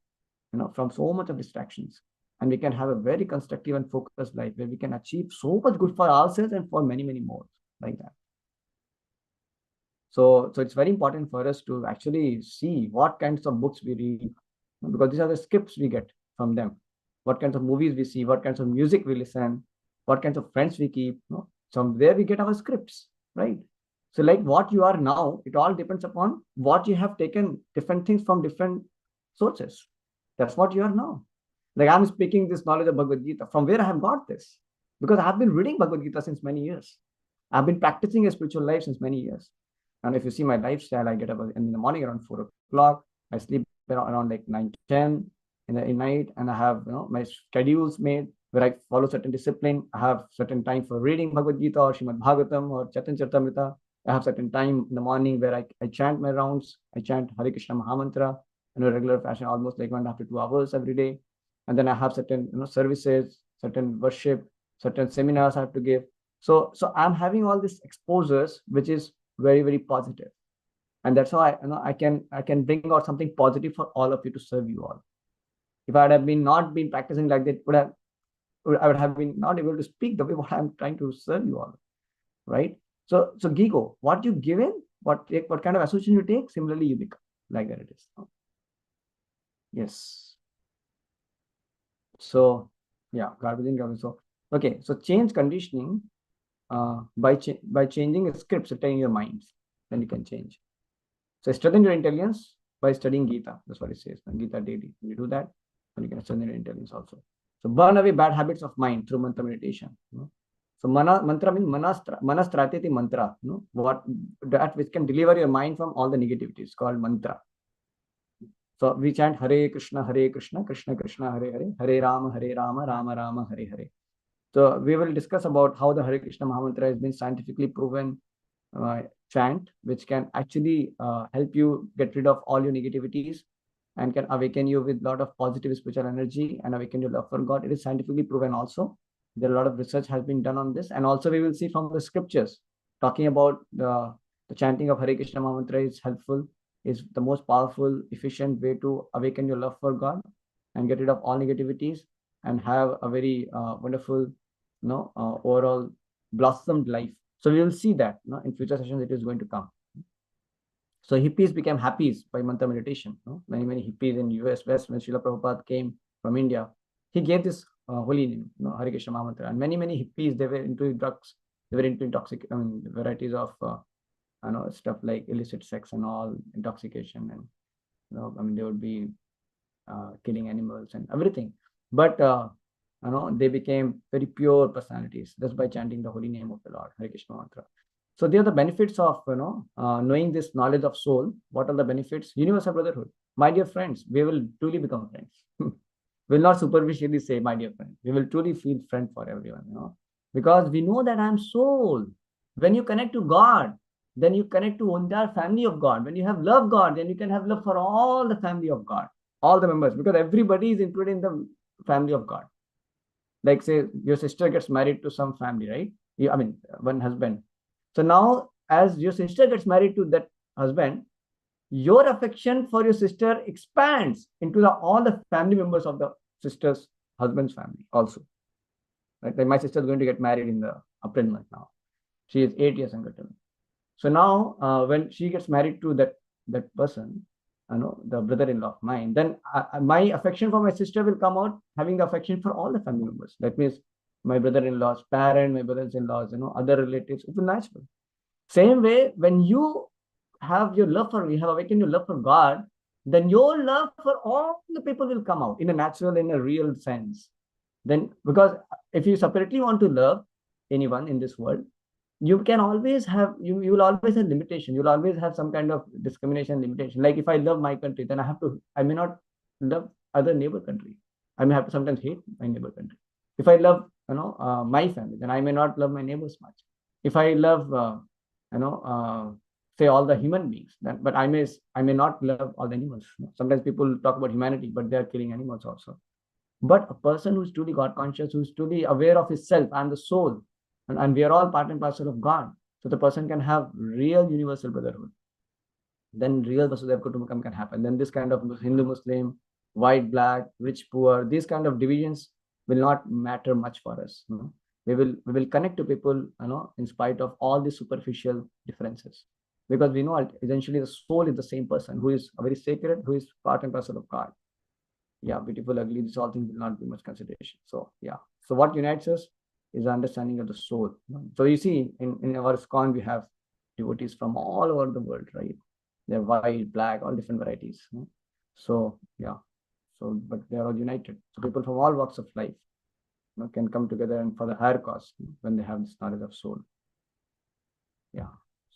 from so much of distractions, and we can have a very constructive and focused life where we can achieve so much good for ourselves and for many more, like that. So it's very important for us to actually see what kinds of books we read, because these are the scripts we get from them. What kinds of movies we see, what kinds of music we listen, what kinds of friends we keep. From there we get our scripts, right? So like what you are now, it all depends upon what you have taken different things from different sources. That's what you are now. Like I'm speaking this knowledge of Bhagavad Gita. From where I have got this? Because I have been reading Bhagavad Gita since many years. I've been practicing a spiritual life since many years. And if you see my lifestyle, I get up in the morning around 4 o'clock. I sleep around like 9, 10 in the night. And I have my schedules made where I follow certain discipline. I have certain time for reading Bhagavad Gita or Srimad Bhagavatam or Chaitanya Charitamrita. I have certain time in the morning where I chant my rounds. I chant Hare Krishna Mahamantra in a regular fashion, almost like 1.5 to 2 hours every day. And then I have certain services, certain worship, certain seminars I have to give. So I'm having all these exposures, which is very, very positive. And that's how I can bring out something positive for all of you to serve you all. If I had not been practicing like that, I would have been not able to speak the way what I'm trying to serve you all, right? So Gigo, what you give in, what kind of association you take, similarly you become, like that it is. Yes. So yeah, garbage in, garbage. So okay, so change conditioning by changing scripts written in your minds, then you can change. So strengthen your intelligence by studying Gita. That's what it says. Gita daily. When you do that, then you can strengthen your intelligence also. So burn away bad habits of mind through mantra meditation. So mantra means manastrati mantra. What that which can deliver your mind from all the negativities, called mantra. So we chant Hare Krishna, Krishna Krishna, Hare Hare, Hare Rama, Rama Rama, Hare Hare. So we will discuss about how the Hare Krishna Mahamantra has been scientifically proven chant, which can actually help you get rid of all your negativities and can awaken you with a lot of positive spiritual energy and awaken your love for God. It is scientifically proven also. There are a lot of research has been done on this. And also we will see from the scriptures talking about the chanting of Hare Krishna Mahamantra is helpful, is the most powerful, efficient way to awaken your love for God and get rid of all negativities and have a very wonderful, overall blossomed life. So we will see that in future sessions it is going to come. So hippies became happies by mantra meditation. Many hippies in US West, when Srila Prabhupada came from India, he gave this holy name, Hare Krishna Mahamantra. And many hippies, they were into drugs, they were into varieties of stuff like illicit sex and all, intoxication, and they would be killing animals and everything. But they became very pure personalities just by chanting the holy name of the Lord, Hare Krishna Mantra. So they are the benefits of knowing this knowledge of soul. What are the benefits? Universal brotherhood. My dear friends, we will truly become friends. We'll not superficially say, my dear friend. We will truly feel friend for everyone, because we know that I'm soul. When you connect to God, then you connect to entire family of God. When you have love God, then you can have love for all the family of God, all the members, because everybody is included in the family of God. Like say your sister gets married to some family, right? One husband. So now as your sister gets married to that husband, your affection for your sister expands into all the family members of the sister's husband's family also. Right? Like my sister is going to get married in the April month now. She is 8 years younger than me. So now when she gets married to that person, the brother-in-law of mine, then my affection for my sister will come out having the affection for all the family members. That means my brother-in-law's parent, my brothers-in-laws, other relatives. It's natural. Same way, when you have awakened your love for God, then your love for all the people will come out in a natural, in a real sense. Then, because if you separately want to love anyone in this world, you can always have, you will always have limitation. You'll always have some kind of discrimination, limitation. Like if I love my country, then I may not love other neighbor country. I may have to sometimes hate my neighbor country. If I love, my family, then I may not love my neighbors much. If I love, say all the human beings, but I may not love all the animals. Sometimes people talk about humanity, but they are killing animals also. But a person who's truly God conscious, who's truly aware of his self and the soul, and we are all part and parcel of God. So the person can have real universal brotherhood. Then real Vasudhaiva Kutumbakam can happen. Then this kind of Hindu, Muslim, white, black, rich, poor, these kind of divisions will not matter much for us. We will connect to people, in spite of all these superficial differences, because we know essentially the soul is the same person who is very sacred, who is part and parcel of God. Yeah, beautiful, ugly, these all things will not be much consideration. So yeah, so what unites us is the understanding of the soul. So you see, in our ISKCON, we have devotees from all over the world, right? They're white, black, all different varieties. So yeah, but they are all united. So people from all walks of life can come together and for the higher cause when they have this knowledge of soul. Yeah,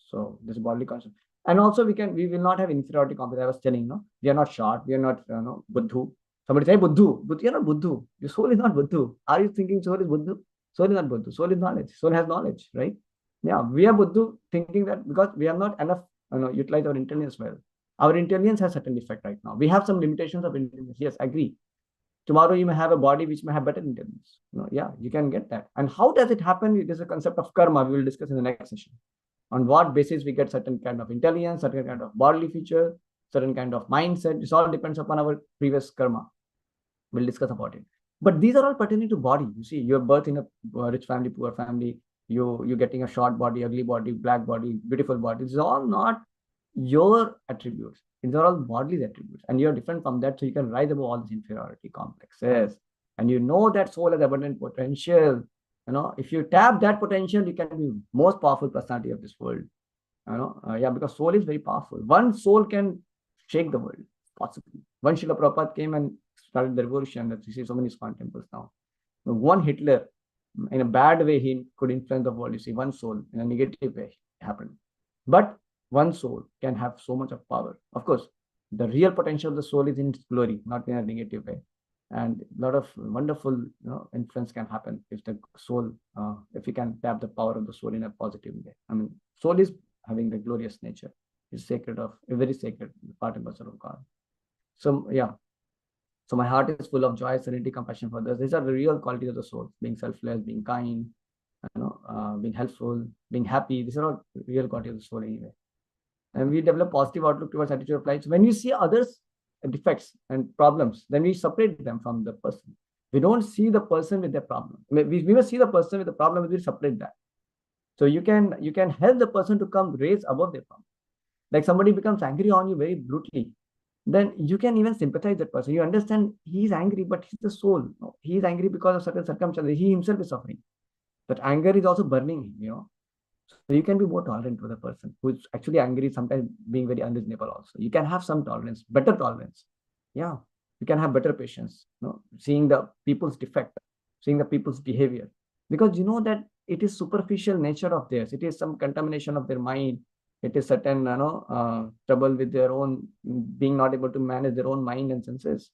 so this bodily concept. And also we will not have inferiority complex. I was telling, we are not short, we are not, buddhu. Somebody say buddhu, but you're not buddhu. Your soul is not buddhu. Are you thinking soul is buddhu? Soul is not buddhu. Soul is knowledge. Soul has knowledge, right? Yeah, we are buddhu, thinking that because we have not enough, utilize our intelligence well. Our intelligence has certain defect right now. We have some limitations of intelligence. Yes, agree. Tomorrow you may have a body which may have better intelligence. Yeah, you can get that. And how does it happen? It is a concept of karma. We will discuss in the next session. On what basis we get certain kind of intelligence, certain kind of bodily feature, certain kind of mindset. This all depends upon our previous karma. We'll discuss about it. But these are all pertaining to body. You see, your birth in a rich family, poor family, you're getting a short body, ugly body, black body, beautiful body. These are all not your attributes. These are all bodily attributes. And you're different from that. So you can rise above all these inferiority complexes. And you know that soul has abundant potential. If you tap that potential, you can be most powerful personality of this world. Yeah, because soul is very powerful. One soul can shake the world, possibly. One Srila Prabhupada came and started the revolution. That you see so many ISKCON temples now. One Hitler, in a bad way, he could influence the world. You see, one soul in a negative way happened. But one soul can have so much of power. Of course, the real potential of the soul is in its glory, not in a negative way. And a lot of wonderful influence can happen if the soul, if we can tap the power of the soul in a positive way. Soul is having the glorious nature. It's sacred, very sacred, part and parcel of God. So yeah, so my heart is full of joy, serenity, compassion for others. These are the real qualities of the soul: being selfless, being kind, being helpful, being happy. These are all real qualities of the soul anyway. And we develop positive outlook towards attitude of life. So when we see others' defects and problems, then we separate them from the person. We don't see the person with their problem. We must see the person with the problem, we separate that. So you can help the person to come raise above their problem. Like somebody becomes angry on you very brutally. then you can even sympathize that person. You understand he's angry, but he's the soul. He is angry because of certain circumstances. He himself is suffering. That anger is also burning him. So you can be more tolerant with a person who's actually angry, sometimes being very unreasonable also. You can have some tolerance, better tolerance. Yeah, you can have better patience, seeing the people's defect, seeing the people's behavior. Because you know that it is superficial nature of theirs. It is some contamination of their mind. It is certain, trouble with their own, being not able to manage their own mind and senses.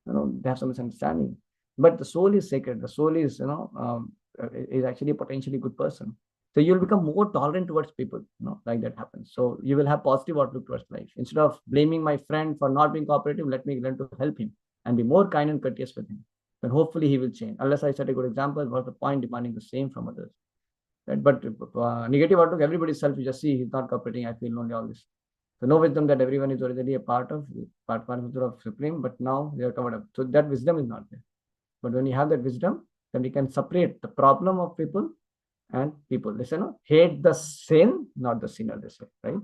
They have some misunderstanding. But the soul is sacred. The soul is, is actually a potentially good person. So you'll become more tolerant towards people, like that happens. So you will have positive outlook towards life. Instead of blaming my friend for not being cooperative, let me learn to help him and be more kind and courteous with him. Then hopefully he will change. Unless I set a good example, what's the point demanding the same from others? Right? But negative outlook, everybody's self, you just see he's not cooperating, I feel lonely, all this. So no wisdom that everyone is originally a part of Supreme, but now they are covered up. So that wisdom is not there. But when you have that wisdom, then you can separate the problem of people and people. They say, no, hate the sin, not the sinner, they say, right?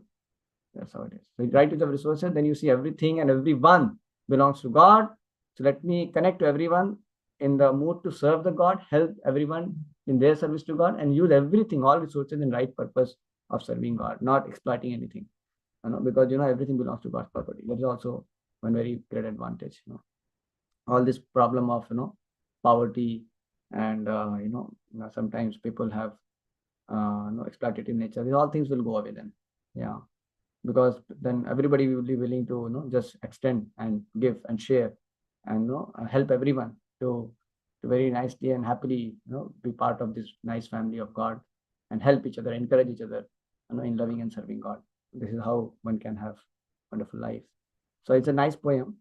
That's how it is. So you write to the resources, then you see everything and everyone belongs to God. So let me connect to everyone in the mood to serve the God, help everyone in their service to God, and use everything, all resources in right purpose of serving God, not exploiting anything. Because everything belongs to God's property. That is also one very great advantage. All this problem of poverty and sometimes people have exploitative nature. These all things will go away then. Yeah, because then everybody will be willing to just extend and give and share and help everyone to very nicely and happily be part of this nice family of God and help each other, encourage each other in loving and serving God. This is how one can have wonderful life. So it's a nice poem.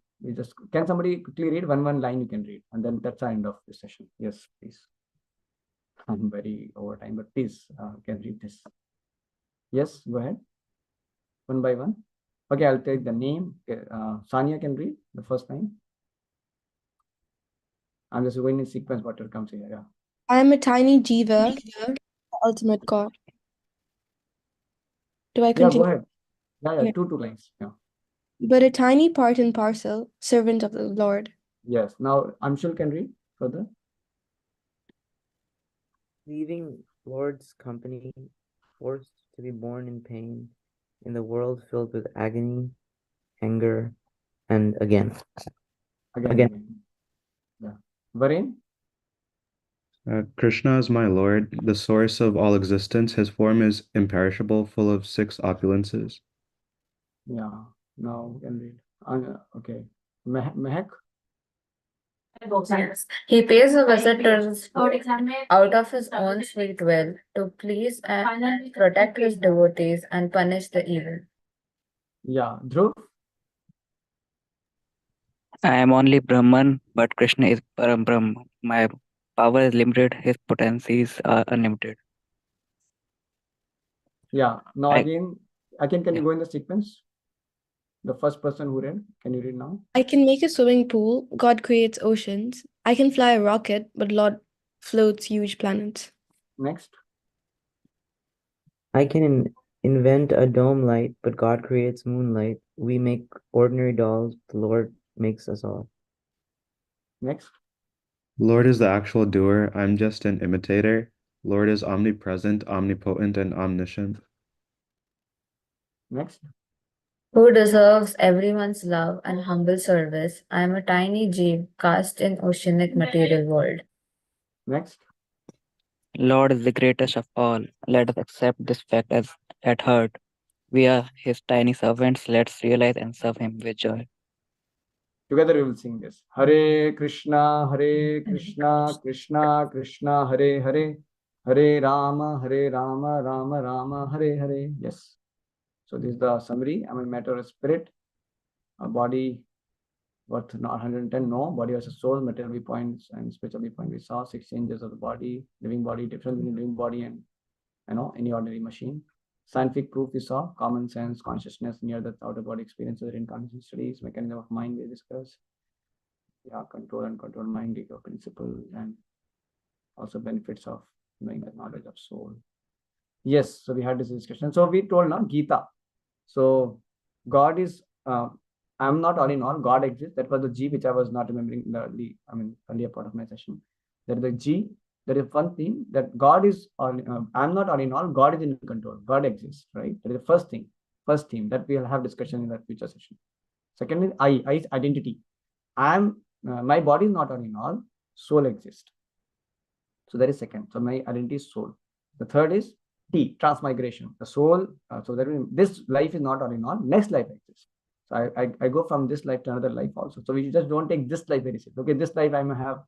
Can somebody quickly read one line you can read, and then that's the end of this session. Yes, please. I'm very over time, but please can read this. Yes, go ahead. One by one. Okay, I'll take the name. Sanya can read the first line. I'm just going in sequence whatever comes here. Yeah. I am a tiny jiva, the ultimate God. Do I Yeah, continue? go ahead. Yeah, Okay. two lines. Yeah. But a tiny part and parcel, servant of the Lord. Yes. Now Amshul can read further. Leaving Lord's company, forced to be born in pain, in the world filled with agony, anger, and again. Yeah. Varun? Krishna is my Lord, the source of all existence. His form is imperishable, full of 6 opulences. Yeah. Now we can read. Okay. Mehak? Yes. He pays the visitors out of his own sweet will to please and protect his devotees and punish the evil. Yeah. Dhruv? I am only Brahman, but Krishna is Param Brahman. My power is limited, his potencies are unlimited. Yeah. Now I- again, can you go in the sequence? The first person who read, can you read now? I can make a swimming pool, God creates oceans. I can fly a rocket, but Lord floats huge planets. Next. I can invent a dome light, but God creates moonlight. We make ordinary dolls, the Lord makes us all. Next. Lord is the actual doer. I'm just an imitator. Lord is omnipresent, omnipotent, and omniscient. Next. Who deserves everyone's love and humble service. I am a tiny jeev cast in oceanic material world. Next. Lord is the greatest of all. Let us accept this fact as at heart. We are his tiny servants. Let's realize and serve him with joy. Together we will sing this. Hare Krishna, Krishna Krishna, Hare Hare, Hare Rama, Rama Rama, Hare Hare. Yes. So this is the summary. I mean, matter of spirit, a body worth not 110, no. Body versus soul, material viewpoints and spiritual viewpoint. We saw 6 changes of the body, living body, difference between living body and any ordinary machine. Scientific proof we saw, common sense, consciousness, near the outer body experiences, reincarnation studies, mechanism of mind we discussed. Yeah, control and control mind, ego principle, and also benefits of knowing the knowledge of soul. Yes, so we had this discussion. So we told now Gita. So God is I'm not all in all. God exists. That was the G, which I was not remembering in the earlier part of my session. There is a G. There is one thing that God is all. I'm not all in all. God is in control. God exists, right? That is the first thing. First theme that we'll have discussion in the future session. Second is I. I is identity. I'm my body is not all in all. Soul exists. So that is second. So my identity is soul. The third is T, transmigration. The soul. So that means this life is not all in all. Next life exists. So I go from this life to another life also. So we just don't take this life very seriously. Okay, this life I may have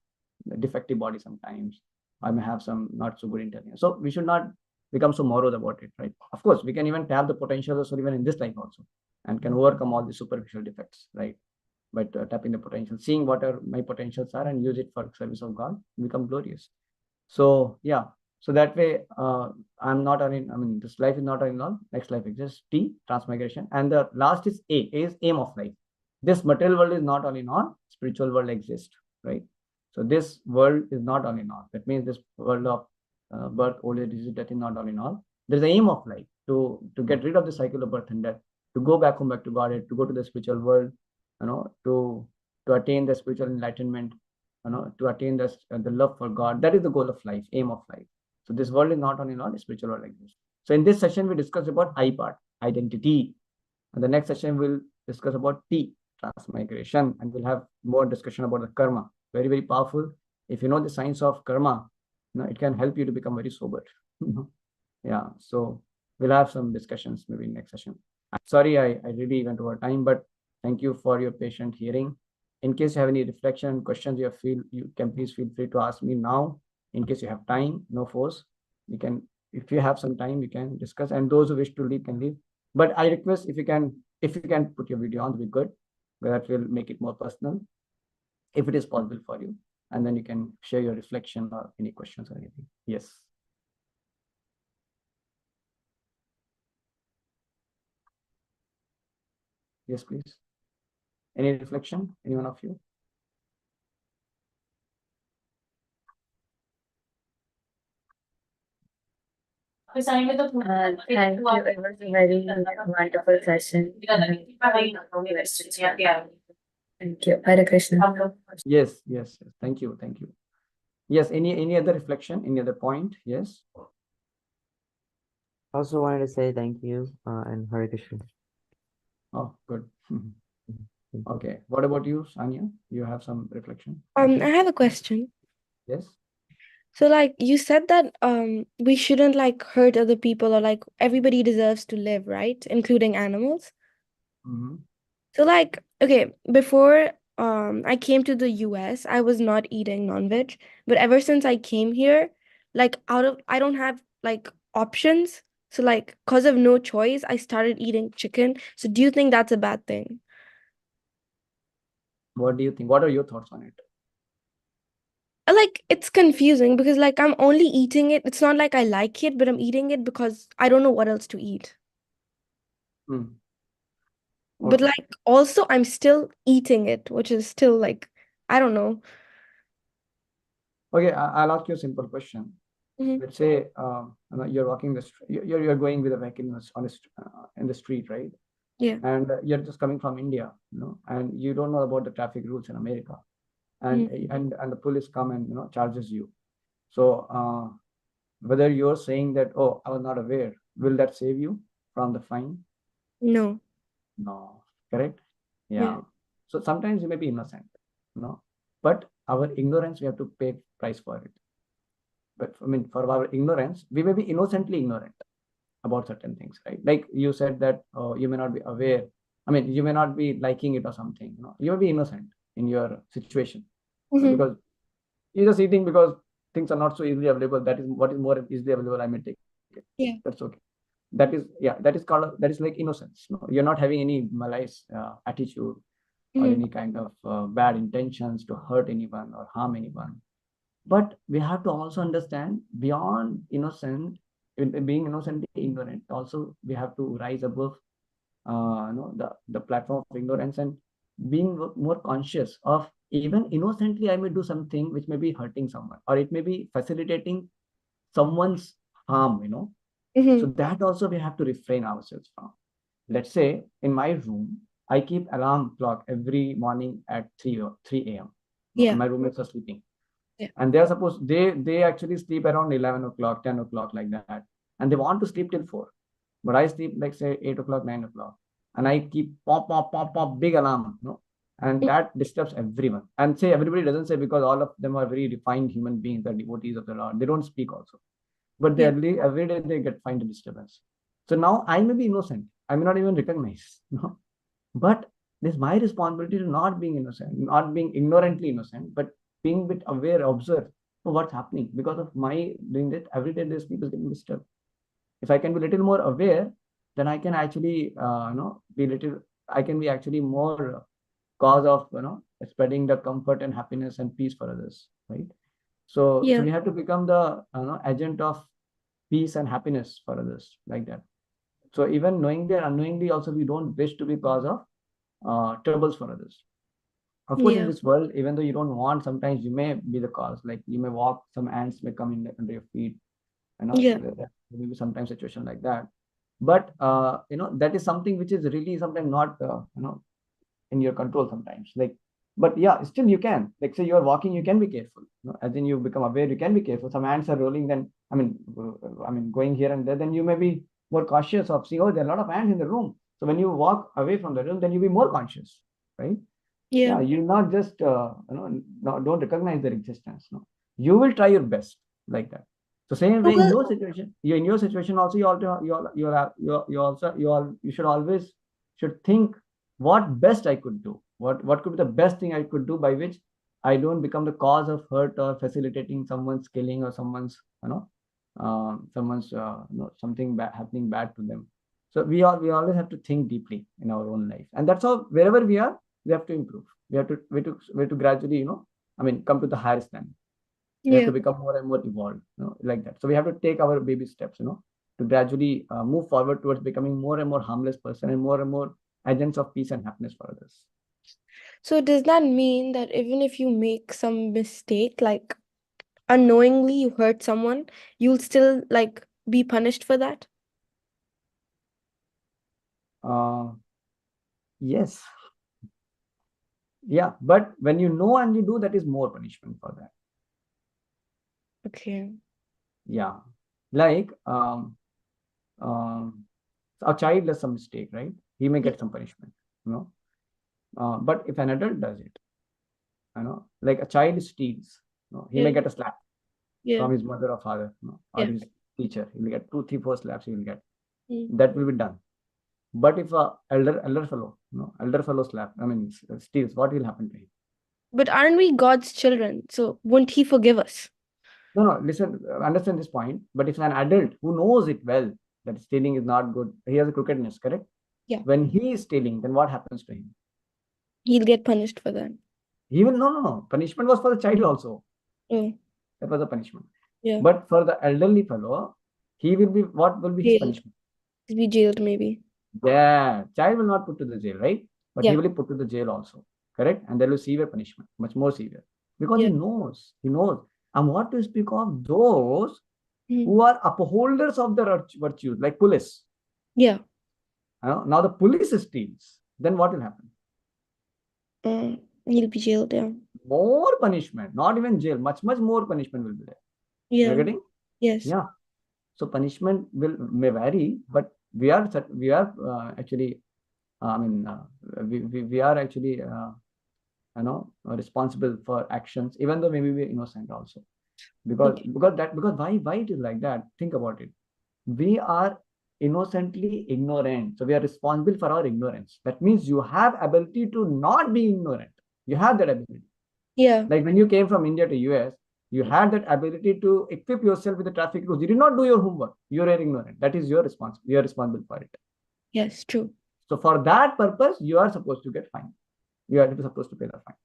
a defective body sometimes. I may have some not so good intelligence. So we should not become so morose about it, right? Of course, we can even tap the potential of soul even in this life also, and can overcome all the superficial defects, right? But tapping the potential, seeing what are my potentials are, and use it for service of God, become glorious. So yeah, so that way I'm not on in. I mean, this life is not on in all. Next life exists. T, transmigration, and the last is A. A is aim of life. This material world is not all in all. Spiritual world exists, right? So this world is not all in all. That means this world of birth, old age, disease, death is not all in all. There's an aim of life to get rid of the cycle of birth and death, to go back home, back to Godhead, to go to the spiritual world, to attain the spiritual enlightenment, to attain the love for God. That is the goal of life, aim of life. So this world is not only not spiritual world like this. So in this session, we discuss about I part, identity. And the next session, we'll discuss about T, transmigration, and we'll have more discussion about the karma. Very, very powerful. If you know the science of karma, it can help you to become very sober. Yeah, so we'll have some discussions maybe in next session. I'm sorry, I really went over time, but thank you for your patient hearing. In case you have any reflection, questions you can please feel free to ask me now. In case you have time, no force. You can, if you have some time, you can discuss. And those who wish to leave can leave. But I request if you can put your video on, to be good. That will make it more personal, if it is possible for you. And then you can share your reflection or any questions or anything. Yes. Yes, please. Any reflection? Any one of you? Thank you. It was a very wonderful session. Thank you. Hare Krishna. Yes. Thank you. Yes, any other reflection, any other point? Yes. I also wanted to say thank you and Hare Krishna. Oh, good. Okay. What about you, Sanya? You have some reflection? I have a question. Yes. So like you said that we shouldn't like hurt other people, or like everybody deserves to live, right? Including animals. So like, okay, before I came to the US, I was not eating non-veg, but ever since I came here, like I don't have like options. So like, cause of no choice, I started eating chicken. So do you think that's a bad thing? What do you think? What are your thoughts on it? Like, it's confusing because like I'm only eating it. It's not like I like it, but I'm eating it because I don't know what else to eat. But Okay. like also I'm still eating it, which is still like, I don't know. Okay, I'll ask you a simple question. Mhm. Let's say you're walking the you're going with a vehicle in the street, right? Yeah. And you're just coming from India, and you don't know about the traffic rules in America, and the police come and charges you. So whether you're saying that, oh, I was not aware, will that save you from the fine? No. No, correct? Yeah. Yeah. So sometimes you may be innocent, but our ignorance, we have to pay price for it. But I mean, for our ignorance, we may be innocently ignorant about certain things, right? Like you said that you may not be aware. I mean, you may not be liking it or something. You may be innocent in your situation because you're just eating because things are not so easily available. That is what is more easily available. I may take it. Yeah. That's okay. That is called, that is like innocence. You're not having any malice attitude or any kind of bad intentions to hurt anyone or harm anyone. But we have to also understand, beyond being innocently ignorant, also we have to rise above the platform of ignorance, and being more conscious of, even innocently I may do something which may be hurting someone, or it may be facilitating someone's harm. So that also we have to refrain ourselves from. Let's say in my room, I keep alarm clock every morning at 3 a.m. Yeah. My roommates are sleeping. Yeah. And they are supposed, they actually sleep around 11 o'clock, 10 o'clock, like that. And they want to sleep till 4. But I sleep like, say, 8 o'clock, 9 o'clock. And I keep pop, big alarm, and that disturbs everyone. And say everybody doesn't say, because all of them are very refined human beings, the devotees of the Lord. They don't speak also. But they every day they find a disturbance. So now I may be innocent. I may not even recognize, but it's my responsibility to not being innocent, not being ignorantly innocent, but being a bit aware, observe for what's happening. Because of my doing that, every day there's people getting disturbed. If I can be a little more aware, then I can actually, I can be actually more cause of, spreading the comfort and happiness and peace for others, right? So we have to become the agent of peace and happiness for others, like that. So even knowingly or unknowingly, also we don't wish to be cause of troubles for others. Of course, in this world, even though you don't want, sometimes you may be the cause. Like you may walk, some ants may come in under your feet. There may be sometimes situation like that. But that is something which is really sometimes not in your control sometimes. Like, but yeah, still you can. Like, say you are walking, you can be careful. As in you become aware, you can be careful. Some ants are rolling, then I mean going here and there. Then you may be more cautious of seeing, oh, there are a lot of ants in the room. So when you walk away from the room, then you be more conscious, right? Yeah, you not just don't recognize their existence. No, you will try your best, like that. So same way in your situation, also you should always think what best I could do. What could be the best thing I could do by which I don't become the cause of hurt or facilitating someone's killing or someone's something bad happening bad to them. So we always have to think deeply in our own life, and that's how wherever we are, we have to improve. We have to gradually, come to the higher standard. We have to become more and more evolved, like that. So we have to take our baby steps, to gradually move forward towards becoming more and more harmless person and more agents of peace and happiness for others. So does that mean that even if you make some mistake, like unknowingly you hurt someone, you'll still like be punished for that? Yes. Yeah, but when you know and you do, that is more punishment for that. Okay. Yeah, like a child does some mistake, right? He may get some punishment, but if an adult does it, like a child steals, he may get a slap from his mother or father, or his teacher. He will get 2, 3, 4 slaps. He will get that will be done. But if a elder fellow slap, steals, what will happen to him? But aren't we God's children? So won't he forgive us? No, listen, understand this point. But if an adult who knows it well that stealing is not good, he has a crookedness, correct? Yeah. When he is stealing, then what happens to him? He'll get punished for that. He will no. Punishment was for the child also. Oh. That was a punishment. Yeah. But for the elderly fellow, he will be, what will be his punishment? He'll be jailed maybe. Yeah, child will not put to the jail, right? But he will be put to the jail also, correct? And there will be severe punishment, much more severe, because he knows. And what to speak of those who are upholders of the virtues, like police. Yeah. Now the police steals, then what will happen? He'll be jailed, yeah. More punishment, not even jail, much more punishment will be there. Yeah. You're getting? Yes. Yeah. So punishment may vary, but we are actually, we are actually, responsible for actions, even though maybe we're innocent also. Because why it is like that? Think about it. We are innocently ignorant, so we are responsible for our ignorance. That means you have ability to not be ignorant. You have that ability. Yeah. Like when you came from India to US, you had that ability to equip yourself with the traffic rules. You did not do your homework. You are ignorant. That is your responsibility. You are responsible for it. Yes, true. So for that purpose, you are supposed to get fined. You are supposed to pay the fine.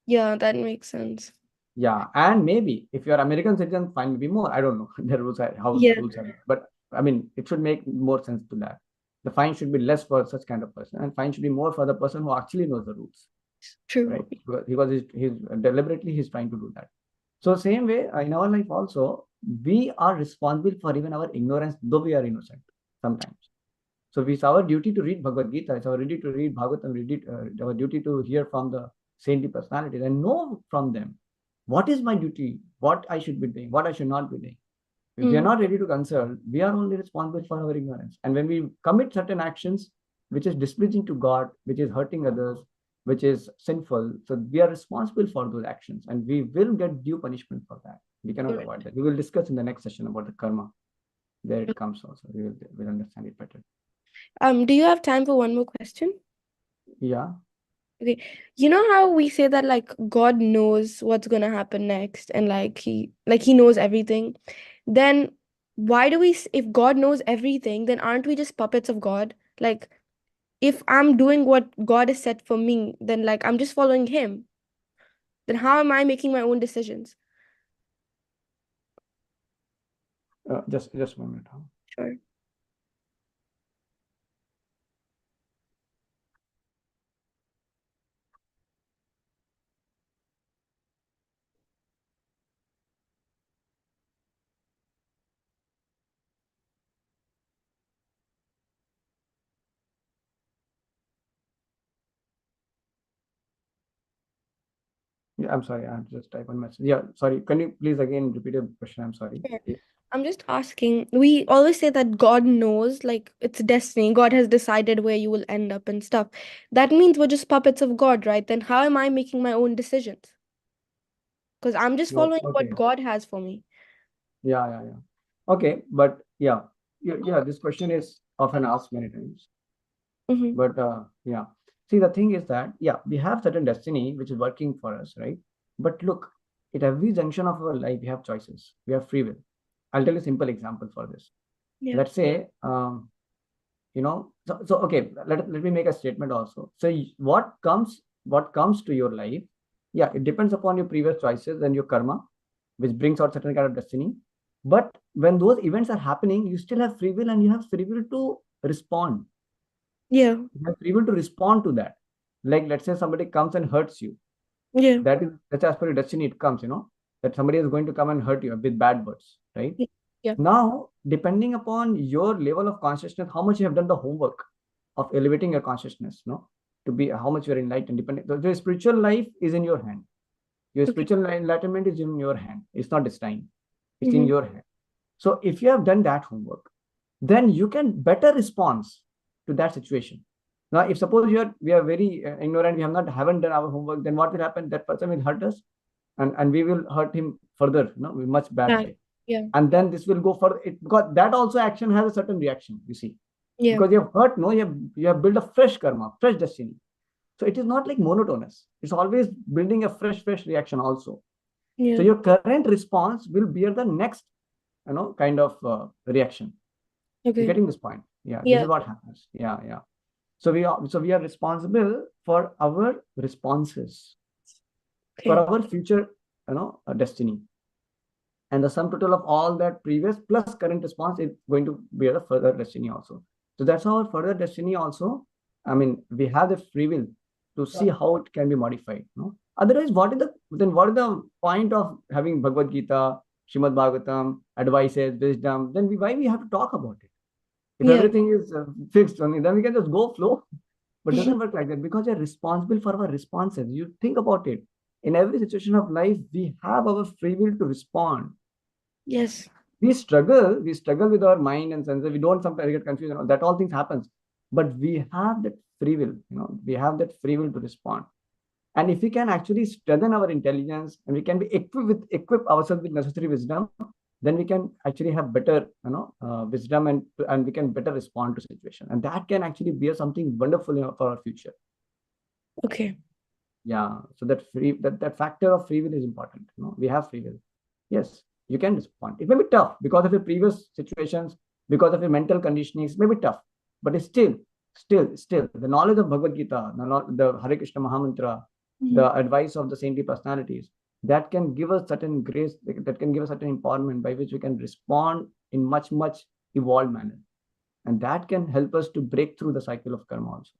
Yeah, that makes sense. Yeah, and maybe if you are American citizen, fine will be more. I don't know the rules are how the rules are, but it should make more sense to that. The fine should be less for such kind of person, and fine should be more for the person who actually knows the rules. True. Right? Because he's deliberately he's trying to do that. So same way in our life also, we are responsible for even our ignorance, though we are innocent sometimes. So it's our duty to read Bhagavad Gita, it's our duty to read Bhagavatam, our duty to hear from the saintly personalities and know from them what is my duty, what I should be doing, what I should not be doing. If we are not ready to consult, we are only responsible for our ignorance. And when we commit certain actions which is displeasing to God, which is hurting others, which is sinful, so we are responsible for those actions and we will get due punishment for that. We cannot avoid that. We will discuss in the next session about the karma. There it comes also. We'll understand it better. Do you have time for one more question? Yeah. Okay. You know how we say that like God knows what's gonna happen next and like he knows everything. Then why do if God knows everything, then aren't we just puppets of God? Like if I'm doing what God has set for me, then like I'm just following him. Then how am I making my own decisions? Just 1 minute. Huh? Sure. Yeah, I'm sorry. I just type one message. Yeah, sorry. Can you please again repeat your question? I'm sorry. Sure. I'm just asking, we always say that God knows, like it's destiny. God has decided where you will end up and stuff. That means we're just puppets of God, right? Then how am I making my own decisions? Because I'm just No, following what okay. God has for me. Yeah. Okay, but yeah, this question is often asked many times. But yeah, see, the thing is that, yeah, we have certain destiny which is working for us, right? But look, at every junction of our life, we have choices. We have free will. I'll tell you a simple example for this. Yeah. Let's say, so okay, let me make a statement also. So what comes to your life, yeah, it depends upon your previous choices and your karma, which brings out certain kind of destiny. But when those events are happening, you still have free will and you have free will to respond. Yeah. You have free will to respond to that. Like, let's say somebody comes and hurts you. Yeah. That's as per your destiny, it comes, that somebody is going to come and hurt you with bad words, right? Yeah. Now, depending upon your level of consciousness, how much you have done the homework of elevating your consciousness, to be how much you're enlightened, depending. So your spiritual life is in your hand. Your spiritual enlightenment is in your hand. It's not destined. It's in your hand. So if you have done that homework, then you can better respond to that situation. Now, if suppose we are very ignorant, we haven't done our homework, then what will happen? That person will hurt us, and we will hurt him further, with much bad way. Yeah. And then this will go further. Because that also action has a certain reaction, you see. Yeah. Because you have hurt, you have built a fresh karma, fresh destiny. So it is not like monotonous. It's always building a fresh reaction also. Yeah. So your current response will bear the next, kind of reaction. Okay. You're getting this point? Yeah. Yeah. This is what happens. Yeah. So we are responsible for our responses, for our future, destiny. And the sum total of all that previous plus current response is going to be a further destiny also. So that's our further destiny also. I mean, we have the free will to see how it can be modified. Otherwise, what is the point of having Bhagavad Gita, Srimad Bhagavatam, advices, wisdom? Then why we have to talk about it? If everything is fixed, then we can just go flow. But it doesn't work like that, because you're responsible for our responses. You think about it. In every situation of life, we have our free will to respond. Yes. We struggle with our mind and senses. We don't sometimes get confused. That all things happens. But we have that free will, we have that free will to respond. And if we can actually strengthen our intelligence and we can be equip ourselves with necessary wisdom, then we can actually have better, wisdom and we can better respond to situation. And that can actually be something wonderful for our future. Okay. Yeah. So that factor of free will is important. We have free will. Yes, you can respond. It may be tough because of your previous situations, because of your mental conditioning. It may be tough, but it's still, the knowledge of Bhagavad Gita, the Hare Krishna Mahamantra, the advice of the saintly personalities, that can give us certain grace, that can give us certain empowerment by which we can respond in much evolved manner. And that can help us to break through the cycle of karma also.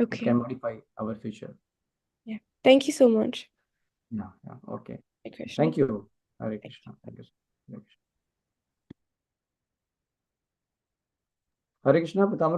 Okay. It can modify our future. Yeah. Thank you so much. Yeah. Okay. Hare Krishna. Thank you. Hare Krishna. Thank you. Hare Krishna. Hare Krishna, Pitamar.